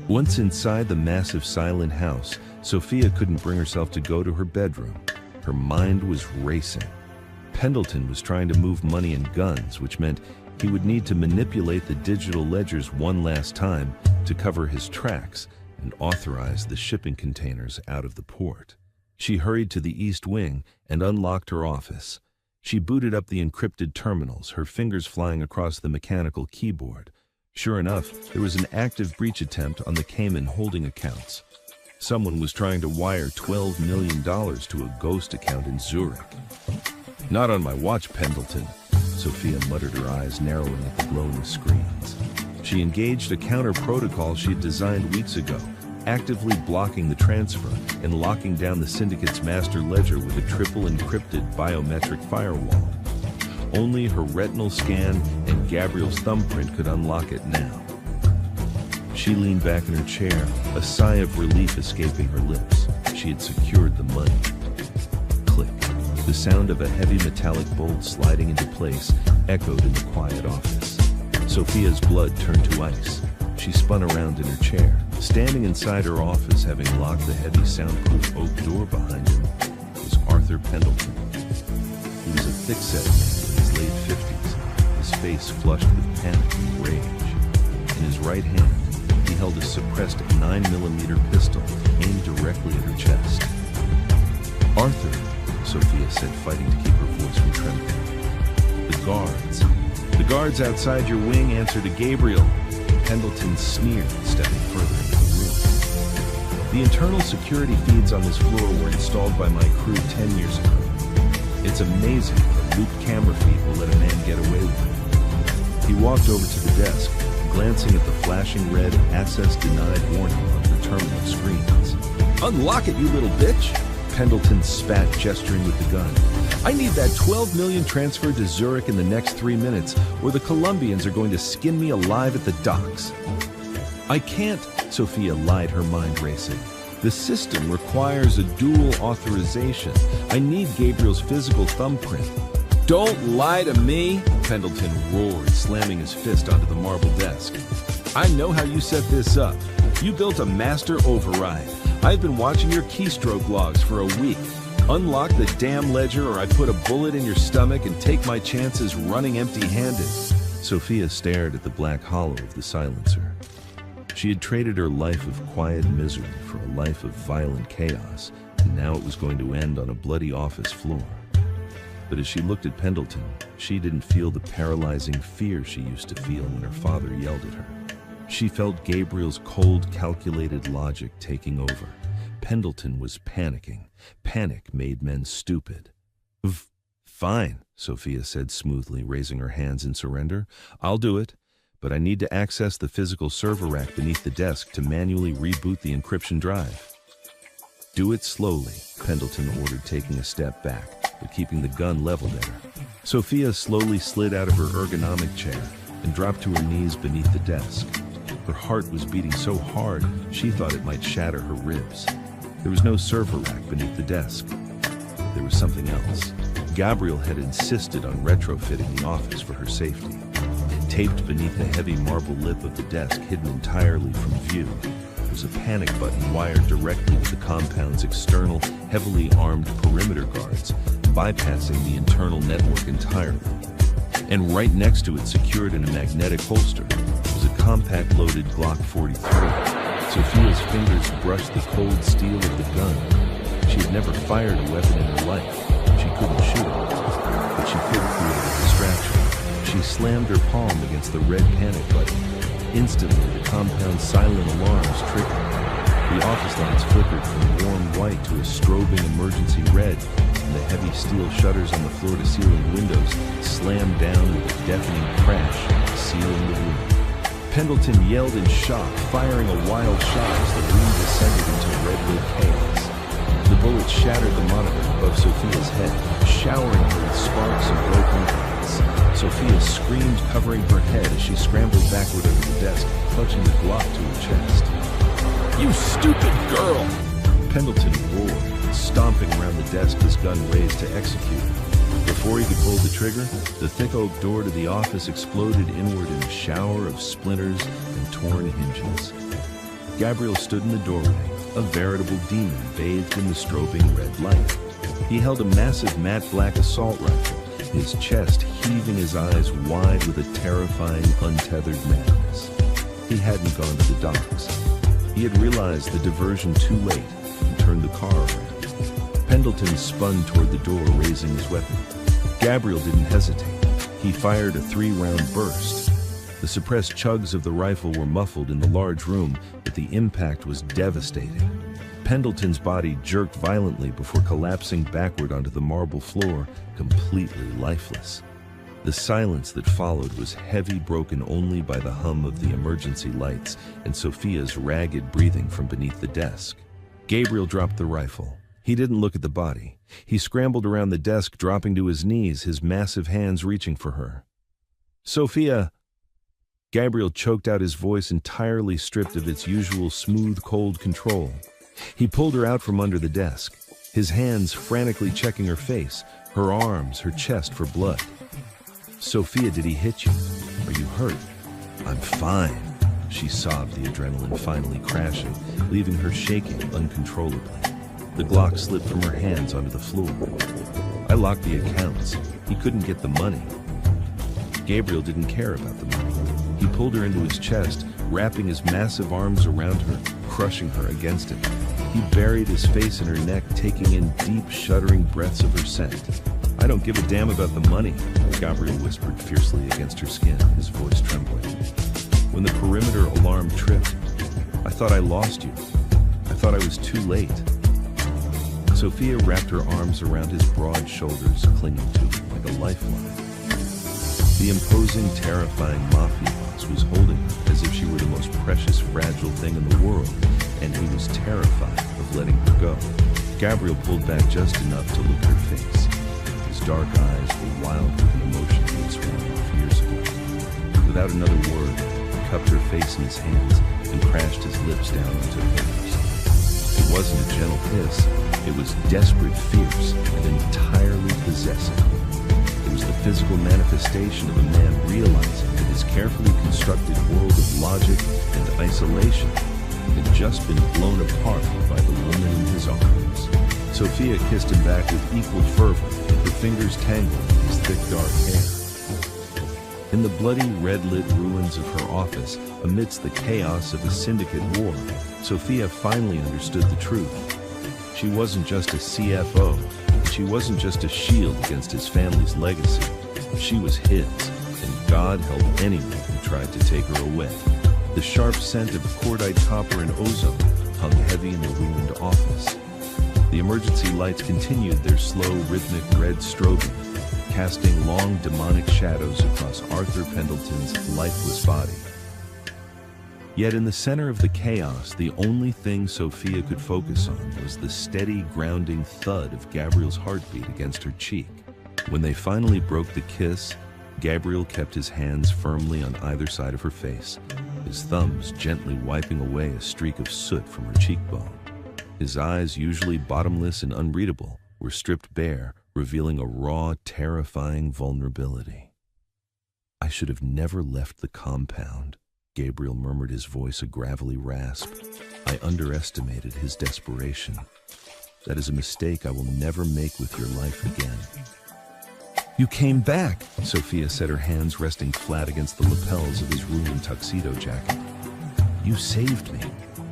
Speaker 1: Once inside the massive, silent house, Sophia couldn't bring herself to go to her bedroom. Her mind was racing. Pendleton was trying to move money and guns, which meant he would need to manipulate the digital ledgers one last time to cover his tracks and authorize the shipping containers out of the port. She hurried to the East Wing and unlocked her office. She booted up the encrypted terminals, her fingers flying across the mechanical keyboard. Sure enough, there was an active breach attempt on the Cayman holding accounts. Someone was trying to wire $12 million to a ghost account in Zurich. "Not on my watch, Pendleton," Sophia muttered, her eyes narrowing at the glowing screens. She engaged a counter protocol she had designed weeks ago, actively blocking the transfer and locking down the syndicate's master ledger with a triple encrypted biometric firewall. Only her retinal scan and Gabriel's thumbprint could unlock it now. She leaned back in her chair, a sigh of relief escaping her lips. She had secured the money. Click. The sound of a heavy metallic bolt sliding into place echoed in the quiet office. Sophia's blood turned to ice. She spun around in her chair. Standing inside her office, having locked the heavy soundproof oak door behind him, was Arthur Pendleton. He was a thick-set man in his late 50s, his face flushed with panic and rage. In his right hand, he held a suppressed 9mm pistol aimed directly at her chest. "Arthur," Sophia said, fighting to keep her voice from trembling. The guards outside your wing answer to Gabriel," Pendleton sneered, stepping further into the room. "The internal security feeds on this floor were installed by my crew 10 years ago. It's amazing what looped camera feed will let a man get away with." He walked over to the desk, glancing at the flashing red access denied warning on the terminal screens. "Unlock it, you little bitch!" Pendleton spat, gesturing with the gun. "I need that 12 million transferred to Zurich in the next 3 minutes, or the Colombians are going to skin me alive at the docks." "I can't," Sophia lied, her mind racing. "The system requires a dual authorization. I need Gabriel's physical thumbprint." "Don't lie to me," Pendleton roared, slamming his fist onto the marble desk. "I know how you set this up. You built a master override. I've been watching your keystroke logs for a week. Unlock the damn ledger or I put a bullet in your stomach and take my chances running empty-handed." Sophia stared at the black hollow of the silencer. She had traded her life of quiet misery for a life of violent chaos, and now it was going to end on a bloody office floor. But as she looked at Pendleton, she didn't feel the paralyzing fear she used to feel when her father yelled at her. She felt Gabriel's cold, calculated logic taking over. Pendleton was panicking. Panic made men stupid. "Fine," Sophia said smoothly, raising her hands in surrender. "I'll do it, but I need to access the physical server rack beneath the desk to manually reboot the encryption drive." "Do it slowly," Pendleton ordered, taking a step back, but keeping the gun leveled at her. Sophia slowly slid out of her ergonomic chair and dropped to her knees beneath the desk. Her heart was beating so hard, she thought it might shatter her ribs. There was no server rack beneath the desk. There was something else. Gabriel had insisted on retrofitting the office for her safety. Taped beneath the heavy marble lip of the desk, hidden entirely from view, was a panic button wired directly to the compound's external, heavily armed perimeter guards, bypassing the internal network entirely. And right next to it, secured in a magnetic holster, was a compact-loaded Glock 43. Sophia's fingers brushed the cold steel of the gun. She had never fired a weapon in her life. She couldn't shoot it, but she could create a distraction. She slammed her palm against the red panic button. Instantly, the compound's silent alarms triggered. The office lights flickered from warm white to a strobing emergency red, and the heavy steel shutters on the floor-to-ceiling windows slammed down with a deafening crash, sealing the room. Pendleton yelled in shock, firing a wild shot as the room descended into red-lit chaos. The bullet shattered the monitor above Sophia's head, showering her with sparks and broken glass. Sophia screamed, covering her head as she scrambled backward under the desk, clutching the Glock to her chest. "You stupid girl!" Pendleton roared, stomping around the desk, his gun raised to execute. Before he could pull the trigger, the thick oak door to the office exploded inward in a shower of splinters and torn hinges. Gabriel stood in the doorway, a veritable demon bathed in the strobing red light. He held a massive matte black assault rifle, his chest heaving, his eyes wide with a terrifying, untethered madness. He hadn't gone to the docks. He had realized the diversion too late and turned the car around. Pendleton spun toward the door, raising his weapon. Gabriel didn't hesitate. He fired a 3-round burst. The suppressed chugs of the rifle were muffled in the large room, but the impact was devastating. Pendleton's body jerked violently before collapsing backward onto the marble floor, completely lifeless. The silence that followed was heavy, broken only by the hum of the emergency lights and Sophia's ragged breathing from beneath the desk. Gabriel dropped the rifle. He didn't look at the body. He scrambled around the desk, dropping to his knees, his massive hands reaching for her. "Sophia!" Gabriel choked out, his voice entirely stripped of its usual smooth, cold control. He pulled her out from under the desk, his hands frantically checking her face, her arms, her chest for blood. "Sophia, did he hit you? Are you hurt?" "I'm fine," she sobbed, the adrenaline finally crashing, leaving her shaking uncontrollably. The Glock slipped from her hands onto the floor. "I locked the accounts. He couldn't get the money." Gabriel didn't care about the money. He pulled her into his chest, wrapping his massive arms around her, crushing her against him. He buried his face in her neck, taking in deep, shuddering breaths of her scent. "I don't give a damn about the money," Gabriel whispered fiercely against her skin, his voice trembling. When the perimeter alarm tripped, "I thought I lost you. I thought I was too late." Sophia wrapped her arms around his broad shoulders, clinging to him like a lifeline. The imposing, terrifying Mafia Boss was holding her as if she were the most precious, fragile thing in the world, and he was terrified of letting her go. Gabriel pulled back just enough to look at her face. His dark eyes were wild with an emotion he had sworn off years ago. Without another word, he cupped her face in his hands and crashed his lips down into hers. It wasn't a gentle kiss. It was desperate, fierce, and entirely possessive. It was the physical manifestation of a man realizing that his carefully constructed world of logic and isolation had just been blown apart by the woman in his arms. Sophia kissed him back with equal fervor, her fingers tangled in his thick dark hair. In the bloody, red-lit ruins of her office, amidst the chaos of a syndicate war, Sophia finally understood the truth. She wasn't just a CFO. She wasn't just a shield against his family's legacy. She was his, and God held anyone who tried to take her away. The sharp scent of cordite copper and ozone hung heavy in the ruined office. The emergency lights continued their slow, rhythmic red strobing, casting long, demonic shadows across Arthur Pendleton's lifeless body. Yet in the center of the chaos, the only thing Sophia could focus on was the steady, grounding thud of Gabriel's heartbeat against her cheek. When they finally broke the kiss, Gabriel kept his hands firmly on either side of her face, his thumbs gently wiping away a streak of soot from her cheekbone. His eyes, usually bottomless and unreadable, were stripped bare, revealing a raw, terrifying vulnerability. "I should have never left the compound," Gabriel murmured, his voice a gravelly rasp. "I underestimated his desperation. That is a mistake I will never make with your life again." "You came back," Sophia said, her hands resting flat against the lapels of his ruined tuxedo jacket. "You saved me.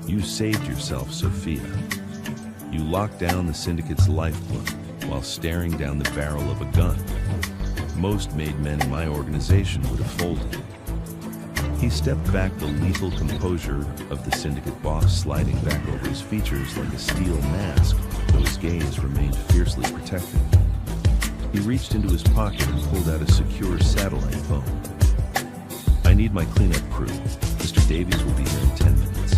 Speaker 1: You saved yourself, Sophia. You locked down the syndicate's lifeblood while staring down the barrel of a gun. Most made men in my organization would have folded." He stepped back, the lethal composure of the syndicate boss sliding back over his features like a steel mask, though his gaze remained fiercely protected. He reached into his pocket and pulled out a secure satellite phone. "I need my cleanup crew. Mr. Davies will be here in 10 minutes.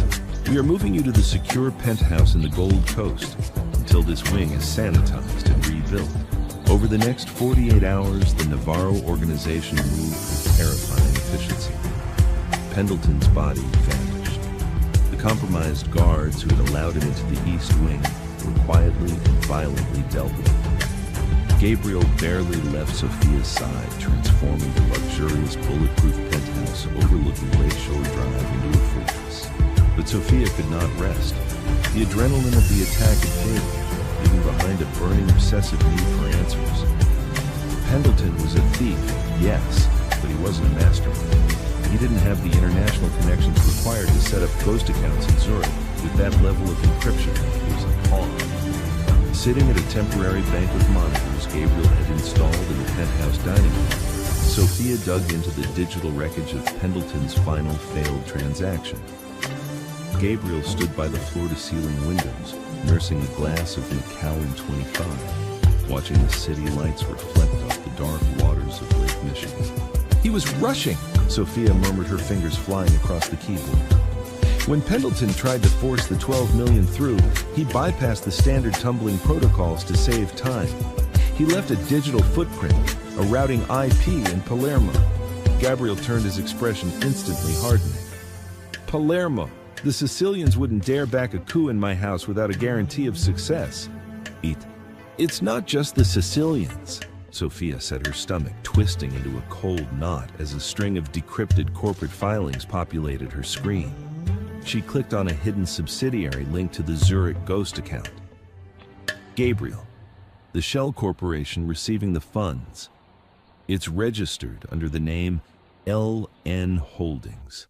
Speaker 1: We are moving you to the secure penthouse in the Gold Coast until this wing is sanitized and rebuilt." Over the next 48 hours, the Navarro organization moved with terrifying efficiency. Pendleton's body vanished. The compromised guards who had allowed him into the East Wing were quietly and violently dealt with. Gabriel barely left Sophia's side, transforming the luxurious bulletproof penthouse overlooking Lakeshore Drive into a fortress. But Sophia could not rest. The adrenaline of the attack had faded, leaving behind a burning, obsessive need for answers. Pendleton was a thief, yes, but he wasn't a mastermind. He didn't have the international connections required to set up ghost accounts in Zurich with that level of encryption. He was a pawn. Sitting at a temporary bank of monitors Gabriel had installed in the penthouse dining room, Sophia dug into the digital wreckage of Pendleton's final failed transaction. Gabriel stood by the floor-to-ceiling windows, nursing a glass of Macallan 25, watching the city lights reflect off the dark waters of Lake Michigan. "He was rushing," Sophia murmured, her fingers flying across the keyboard. "When Pendleton tried to force the 12 million through, he bypassed the standard tumbling protocols to save time. He left a digital footprint, a routing IP in Palermo." Gabriel turned, his expression instantly hardening. "Palermo. The Sicilians wouldn't dare back a coup in my house without a guarantee of success." It's not just the Sicilians," Sophia said, her stomach twisting into a cold knot as a string of decrypted corporate filings populated her screen. She clicked on a hidden subsidiary linked to the Zurich ghost account. "Gabriel, the shell corporation receiving the funds. It's registered under the name LN Holdings.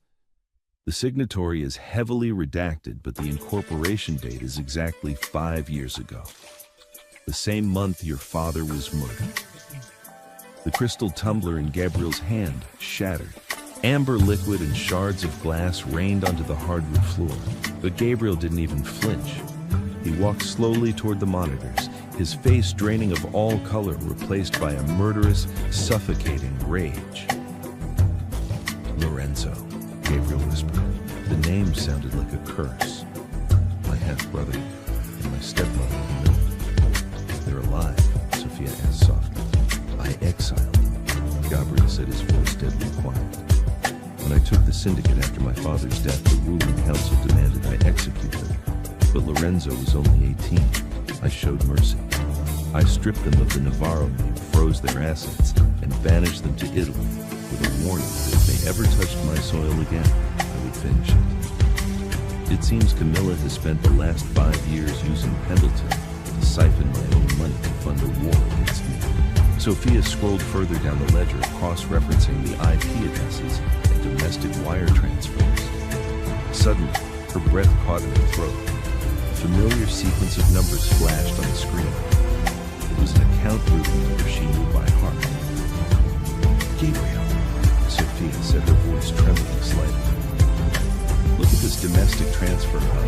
Speaker 1: The signatory is heavily redacted, but the incorporation date is exactly 5 years ago. The same month your father was murdered. The crystal tumbler in Gabriel's hand shattered. Amber liquid and shards of glass rained onto the hardwood floor, but Gabriel didn't even flinch. He walked slowly toward the monitors, his face draining of all color, replaced by a murderous, suffocating rage. Lorenzo, Gabriel whispered. The name sounded like a curse. My half-brother and my stepmother, Amelia. They're alive, Sophia asked softly. I exiled them, Gabriel said, his voice deadly quiet. When I took the syndicate after my father's death, the ruling council demanded I execute them. But Lorenzo was only 18. I showed mercy. I stripped them of the Navarro name, froze their assets, and banished them to Italy, with a warning that if they ever touched my soil again, I would finish it. It seems Camilla has spent the last 5 years using Pendleton to siphon my own money to fund a war against me. Sophia scrolled further down the ledger, cross-referencing the IP addresses and domestic wire transfers. Suddenly, her breath caught in her throat. A familiar sequence of numbers flashed on the screen. It was an account routing number she knew by heart. Gabriel, Sophia said, her voice trembling slightly. Look at this domestic transfer hub.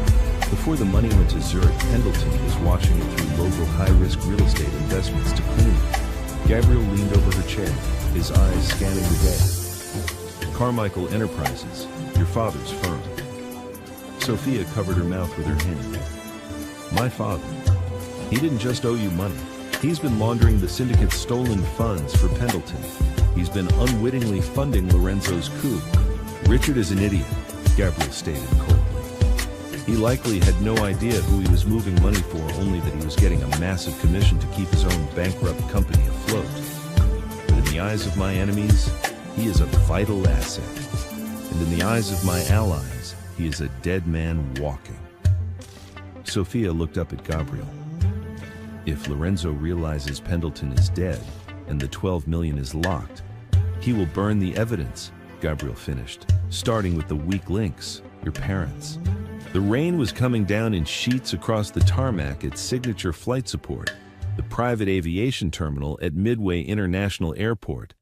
Speaker 1: Before the money went to Zurich, Pendleton was washing it through local high-risk real estate investments to clean it. Gabriel leaned over her chair, his eyes scanning the data. Carmichael Enterprises, your father's firm. Sophia covered her mouth with her hand. My father. He didn't just owe you money. He's been laundering the syndicate's stolen funds for Pendleton. He's been unwittingly funding Lorenzo's coup. Richard is an idiot, Gabriel stated coldly. He likely had no idea who he was moving money for, only that he was getting a massive commission to keep his own bankrupt company afloat. But in the eyes of my enemies, he is a vital asset. And in the eyes of my allies, he is a dead man walking. Sophia looked up at Gabriel. If Lorenzo realizes Pendleton is dead and the 12 million is locked, he will burn the evidence, Gabriel finished, starting with the weak links, your parents. The rain was coming down in sheets across the tarmac at Signature Flight Support, the private aviation terminal at Midway International Airport.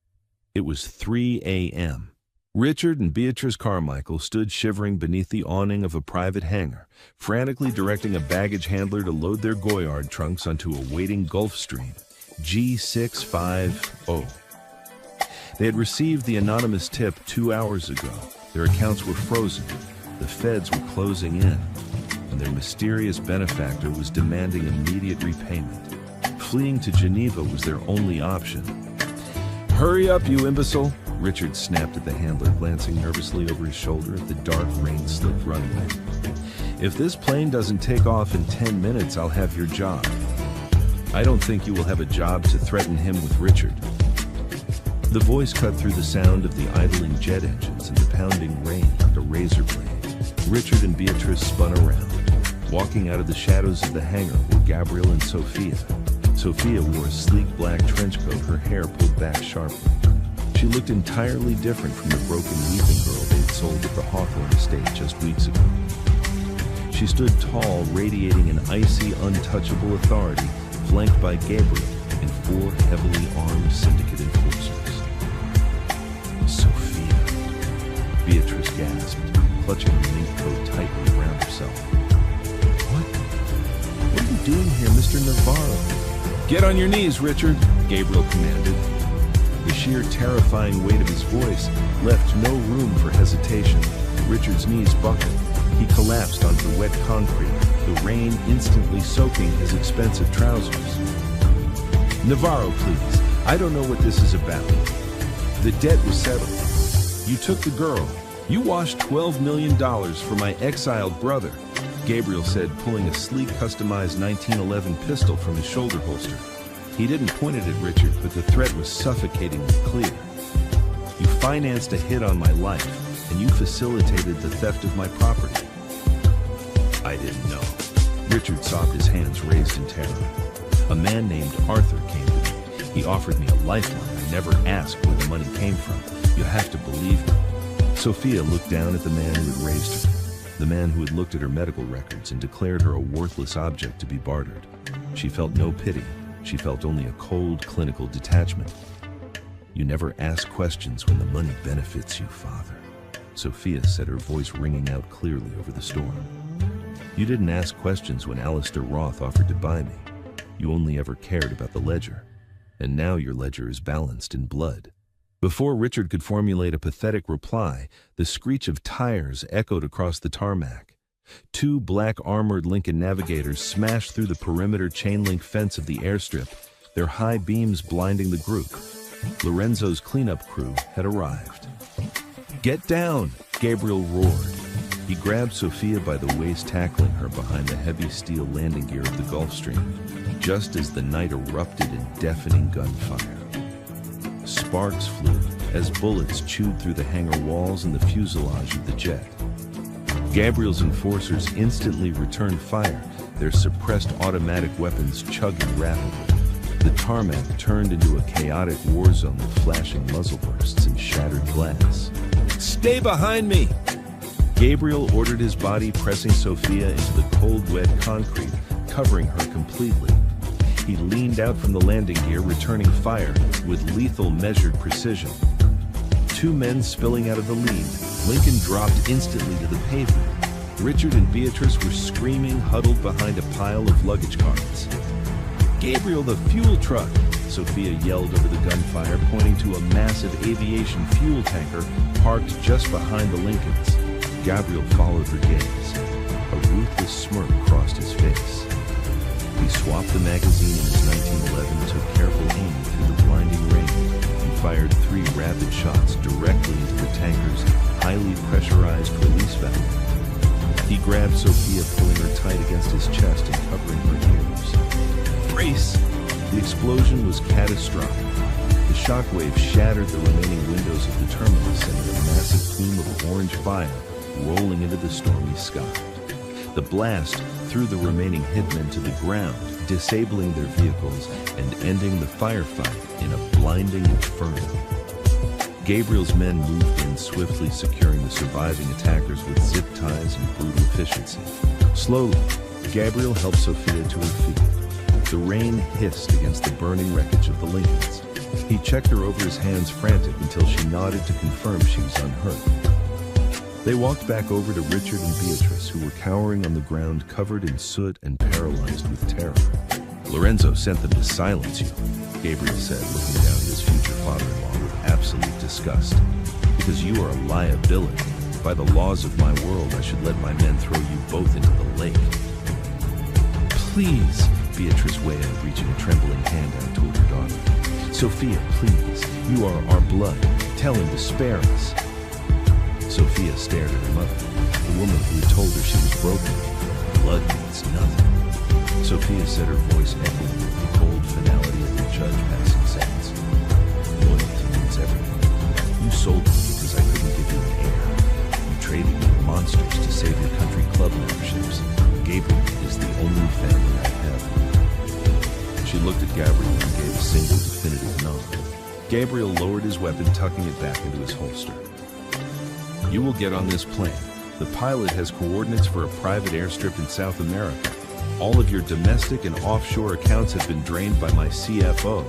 Speaker 1: It was 3 a.m. Richard and Beatrice Carmichael stood shivering beneath the awning of a private hangar, frantically directing a baggage handler to load their Goyard trunks onto a waiting Gulfstream G650. They had received the anonymous tip 2 hours ago. Their accounts were frozen. The feds were closing in, and their mysterious benefactor was demanding immediate repayment. Fleeing to Geneva was their only option. Hurry up, you imbecile! Richard snapped at the handler, glancing nervously over his shoulder at the dark, rain-slicked runway. If this plane doesn't take off in 10 minutes, I'll have your job. I don't think you will have a job to threaten him with Richard. The voice cut through the sound of the idling jet engines and the pounding rain like a razor blade. Richard and Beatrice spun around. Walking out of the shadows of the hangar were Gabriel and Sophia. Sophia wore a sleek black trench coat, her hair pulled back sharply. She looked entirely different from the broken weeping girl they'd sold at the Hawthorne estate just weeks ago. She stood tall, radiating an icy, untouchable authority, flanked by Gabriel and 4 heavily armed syndicate enforcers. Sophia, Beatrice gasped, clutching her mink coat tightly around herself. What are you doing here, Mr. Navarro? Get on your knees, Richard, Gabriel commanded. The sheer terrifying weight of his voice left no room for hesitation. Richard's knees buckled. He collapsed onto the wet concrete, the rain instantly soaking his expensive trousers. Navarro, please. I don't know what this is about. The debt was settled. You took the girl. You washed $12 million for my exiled brother, Gabriel said, pulling a sleek, customized 1911 pistol from his shoulder holster. He didn't point it at Richard, but the threat was suffocatingly clear. You financed a hit on my life, and you facilitated the theft of my property. I didn't know. Richard sobbed, his hands raised in terror. A man named Arthur came to me. He offered me a lifeline. I never asked where the money came from. You have to believe me. Sophia looked down at the man who had raised her, the man who had looked at her medical records and declared her a worthless object to be bartered. She felt no pity. She felt only a cold, clinical detachment. "You never ask questions when the money benefits you, father," Sophia said, her voice ringing out clearly over the storm. "You didn't ask questions when Alistair Roth offered to buy me. You only ever cared about the ledger. And now your ledger is balanced in blood." Before Richard could formulate a pathetic reply, the screech of tires echoed across the tarmac. Two black armored Lincoln Navigators smashed through the perimeter chain-link fence of the airstrip, their high beams blinding the group. Lorenzo's cleanup crew had arrived. "Get down!" Gabriel roared. He grabbed Sophia by the waist, tackling her behind the heavy steel landing gear of the Gulfstream, just as the night erupted in deafening gunfire. Sparks flew as bullets chewed through the hangar walls and the fuselage of the jet. Gabriel's enforcers instantly returned fire, their suppressed automatic weapons chugging rapidly. The tarmac turned into a chaotic war zone with flashing muzzle bursts and shattered glass. "Stay behind me!" Gabriel ordered, his body pressing Sophia into the cold, wet concrete, covering her completely. He leaned out from the landing gear, returning fire with lethal, measured precision. Two men spilling out of the lead, Lincoln dropped instantly to the pavement. Richard and Beatrice were screaming, huddled behind a pile of luggage carts. "Gabriel, the fuel truck!" Sophia yelled over the gunfire, pointing to a massive aviation fuel tanker parked just behind the Lincolns. Gabriel followed her gaze. A ruthless smirk crossed his face. He swapped the magazine in his 1911, took careful aim through the blinding rain, and fired 3 rapid shots directly into the tanker's highly pressurized release valve. He grabbed Sophia, pulling her tight against his chest and covering her ears. "Brace!" The explosion was catastrophic. The shockwave shattered the remaining windows of the terminal, sending a massive plume of orange fire rolling into the stormy sky. The blast threw the remaining hitmen to the ground, disabling their vehicles and ending the firefight in a blinding inferno. Gabriel's men moved in swiftly, securing the surviving attackers with zip ties and brutal efficiency. Slowly, Gabriel helped Sophia to her feet. The rain hissed against the burning wreckage of the Lincolns. He checked her over, his hands frantic, until she nodded to confirm she was unhurt. They walked back over to Richard and Beatrice, who were cowering on the ground, covered in soot and paralyzed with terror. "Lorenzo sent them to silence you," Gabriel said, looking down at his future father-in-law with absolute disgust. "Because you are a liability. By the laws of my world, I should let my men throw you both into the lake." "Please," Beatrice wailed, reaching a trembling hand out toward her daughter. "Sophia, please. You are our blood. Tell him to spare us." Sophia stared at her mother, the woman who had told her she was broken. "Blood means nothing." Sophia said, her voice echoing with the cold finality of the judge passing sentence. "Loyalty means everything. You sold me because I couldn't give you an heir. You traded me monsters to save your country club memberships. Gabriel is the only family I have." She looked at Gabriel and gave a single definitive nod. Gabriel lowered his weapon, tucking it back into his holster. "You will get on this plane. The pilot has coordinates for a private airstrip in South America. All of your domestic and offshore accounts have been drained by my CFO.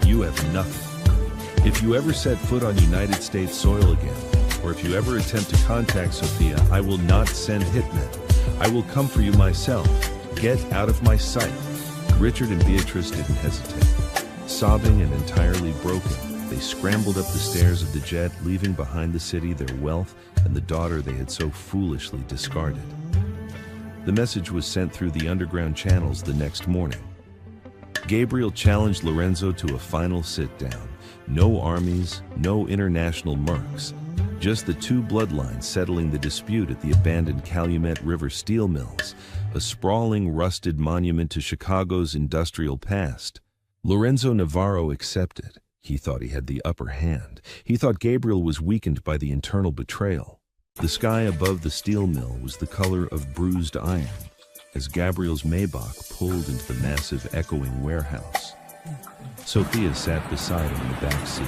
Speaker 1: You have nothing. If you ever set foot on United States soil again, or if you ever attempt to contact Sophia, I will not send hitmen. I will come for you myself. Get out of my sight." Richard and Beatrice didn't hesitate. Sobbing and entirely broken, they scrambled up the stairs of the jet, leaving behind the city, their wealth, and the daughter they had so foolishly discarded. The message was sent through the underground channels the next morning. Gabriel challenged Lorenzo to a final sit-down. No armies, no international mercs. Just the two bloodlines settling the dispute at the abandoned Calumet River steel mills, a sprawling, rusted monument to Chicago's industrial past. Lorenzo Navarro accepted. He thought he had the upper hand. He thought Gabriel was weakened by the internal betrayal. The sky above the steel mill was the color of bruised iron, as Gabriel's Maybach pulled into the massive, echoing warehouse. Sophia sat beside him in the back seat.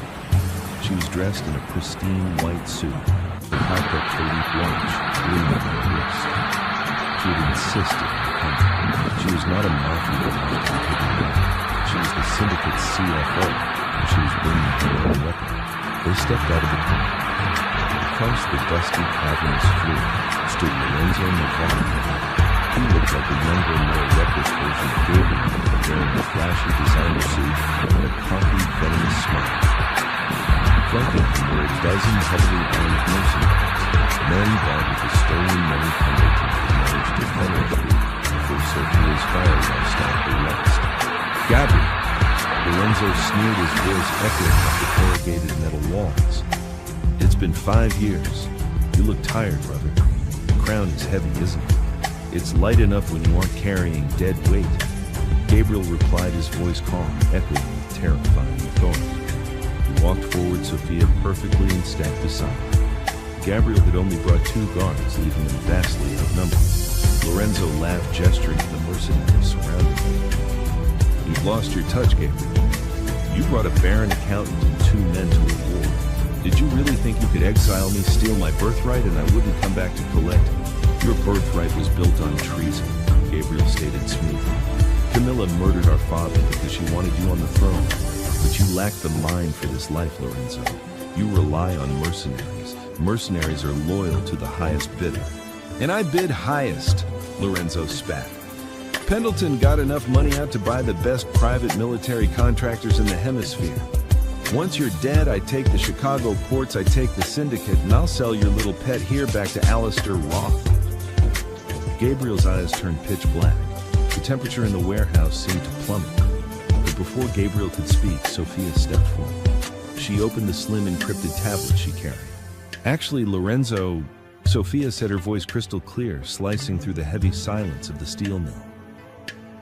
Speaker 1: She was dressed in a pristine white suit, her high-tech Philippe watch gleaming on her wrist. She had insisted on coming. She was not a mafia boss. She was the syndicate's CFO, and she was bringing her own weapon. They stepped out of the car. Across the dusty, cavernous floor stood Lorenzo Navarro. He looked like a younger, more reckless version of Gabriel, wearing a flashy designer suit and a cocky, venomous smile. Flanking him were a dozen heavily armed mercenaries, men bought with the stolen money Pendleton had managed to funnel through before Sophia's firewall stopped the rest. Gabriel! Lorenzo sneered, his voice echoing off the corrugated metal walls. It's been 5 years. You look tired, brother. The crown is heavy, isn't it? It's light enough when you aren't carrying dead weight. Gabriel replied, his voice calm, echoing with terrifying authority. He walked forward, Sophia perfectly and stepped beside him. Gabriel had only brought 2 guards, leaving them vastly outnumbered. Lorenzo laughed, gesturing to the mercenaries surrounding him. You've lost your touch, Gabriel. You brought a Barren accountant and 2 men to a war. Did you really think you could exile me, steal my birthright, and I wouldn't come back to collect? Your birthright was built on treason, Gabriel stated smoothly. Camilla murdered our father because she wanted you on the throne. But you lack the mind for this life, Lorenzo. You rely on mercenaries. Mercenaries are loyal to the highest bidder. And I bid highest, Lorenzo spat. Pendleton got enough money out to buy the best private military contractors in the hemisphere. Once you're dead, I take the Chicago ports, I take the syndicate, and I'll sell your little pet here back to Alistair Roth. Gabriel's eyes turned pitch black. The temperature in the warehouse seemed to plummet. But before Gabriel could speak, Sophia stepped forward. She opened the slim encrypted tablet she carried. Actually, Lorenzo, Sophia said, her voice crystal clear, slicing through the heavy silence of the steel mill.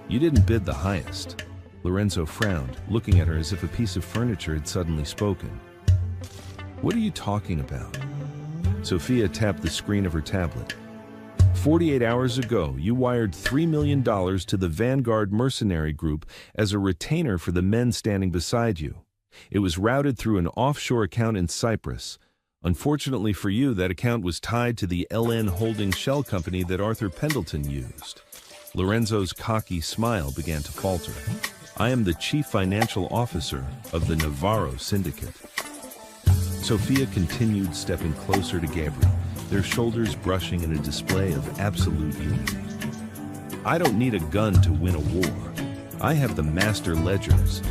Speaker 1: You didn't bid the highest. Lorenzo frowned, looking at her as if a piece of furniture had suddenly spoken. What are you talking about? Sophia tapped the screen of her tablet. 48 hours ago, you wired $3 million to the Vanguard mercenary group as a retainer for the men standing beside you. It was routed through an offshore account in Cyprus. Unfortunately for you, that account was tied to the LN Holding shell company that Arthur Pendleton used. Lorenzo's cocky smile began to falter. I am the chief financial officer of the Navarro Syndicate. Sophia continued, stepping closer to Gabriel, their shoulders brushing in a display of absolute unity. I don't need a gun to win a war. I have the master ledgers.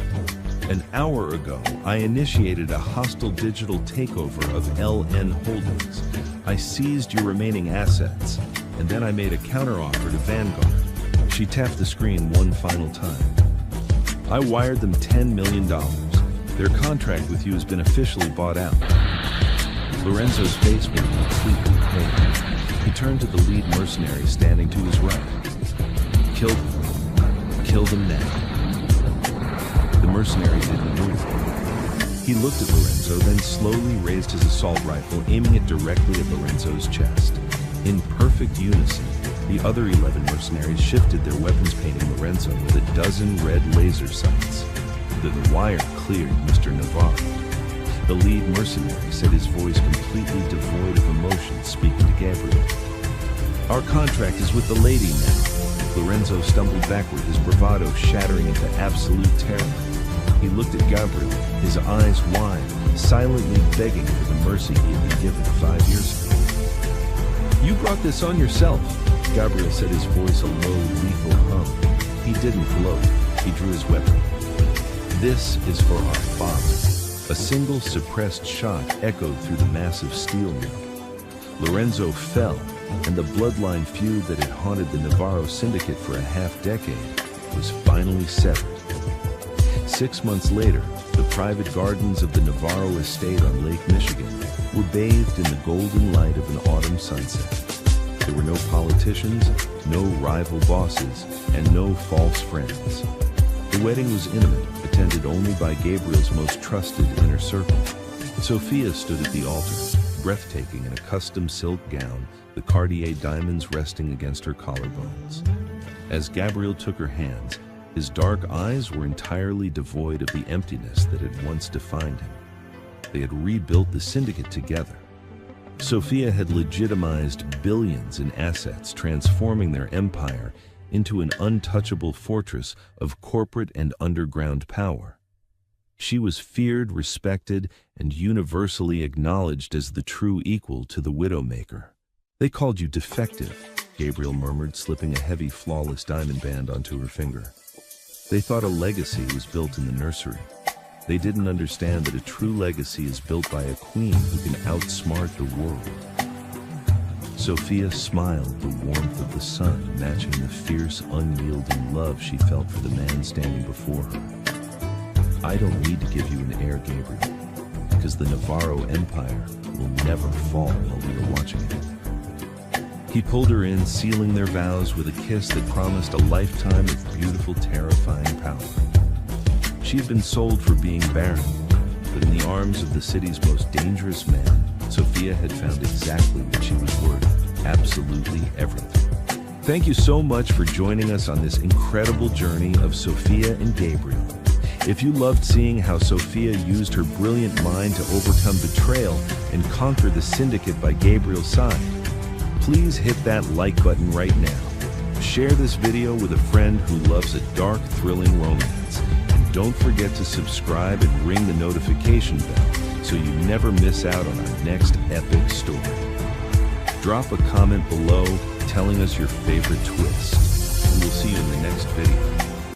Speaker 1: An hour ago, I initiated a hostile digital takeover of LN Holdings. I seized your remaining assets, and then I made a counteroffer to Vanguard. She tapped the screen one final time. I wired them $10 million. Their contract with you has been officially bought out. Lorenzo's face went completely pale. He turned to the lead mercenary standing to his right. Kill them. Kill them now. The mercenary didn't move. He looked at Lorenzo, then slowly raised his assault rifle, aiming it directly at Lorenzo's chest. In perfect unison, the other 11 mercenaries shifted their weapons, painting Lorenzo with a dozen red laser sights. The wire cleared Mr. Navarro. The lead mercenary said, his voice completely devoid of emotion, speaking to Gabriel. Our contract is with the lady now. Lorenzo stumbled backward, his bravado shattering into absolute terror. He looked at Gabriel, his eyes wide, silently begging for the mercy he had been given 5 years ago. You brought this on yourself, Gabriel said, his voice a low, lethal hum. He didn't gloat. He drew his weapon. This is for our father. A single suppressed shot echoed through the massive steel mill. Lorenzo fell, and the bloodline feud that had haunted the Navarro Syndicate for a half-decade was finally severed. 6 months later, the private gardens of the Navarro estate on Lake Michigan were bathed in the golden light of an autumn sunset. There were no politicians, no rival bosses, and no false friends. The wedding was intimate, attended only by Gabriel's most trusted inner circle. Sophia stood at the altar, breathtaking in a custom silk gown, the Cartier diamonds resting against her collarbones. As Gabriel took her hands, his dark eyes were entirely devoid of the emptiness that had once defined him. They had rebuilt the syndicate together. Sophia had legitimized billions in assets, transforming their empire into an untouchable fortress of corporate and underground power. She was feared, respected, and universally acknowledged as the true equal to the Widowmaker. "They called you defective," Gabriel murmured, slipping a heavy, flawless diamond band onto her finger. "They thought a legacy was built in the nursery. They didn't understand that a true legacy is built by a queen who can outsmart the world." Sophia smiled, the warmth of the sun matching the fierce, unyielding love she felt for the man standing before her. "I don't need to give you an heir, Gabriel, because the Navarro Empire will never fall while we are watching it." He pulled her in, sealing their vows with a kiss that promised a lifetime of beautiful, terrifying power. She had been sold for being barren, but in the arms of the city's most dangerous man, Sophia had found exactly what she was worth, absolutely everything. Thank you so much for joining us on this incredible journey of Sophia and Gabriel. If you loved seeing how Sophia used her brilliant mind to overcome betrayal and conquer the syndicate by Gabriel's side, please hit that like button right now. Share this video with a friend who loves a dark, thrilling romance. And don't forget to subscribe and ring the notification bell so you never miss out on our next epic story. Drop a comment below telling us your favorite twist, and we'll see you in the next video.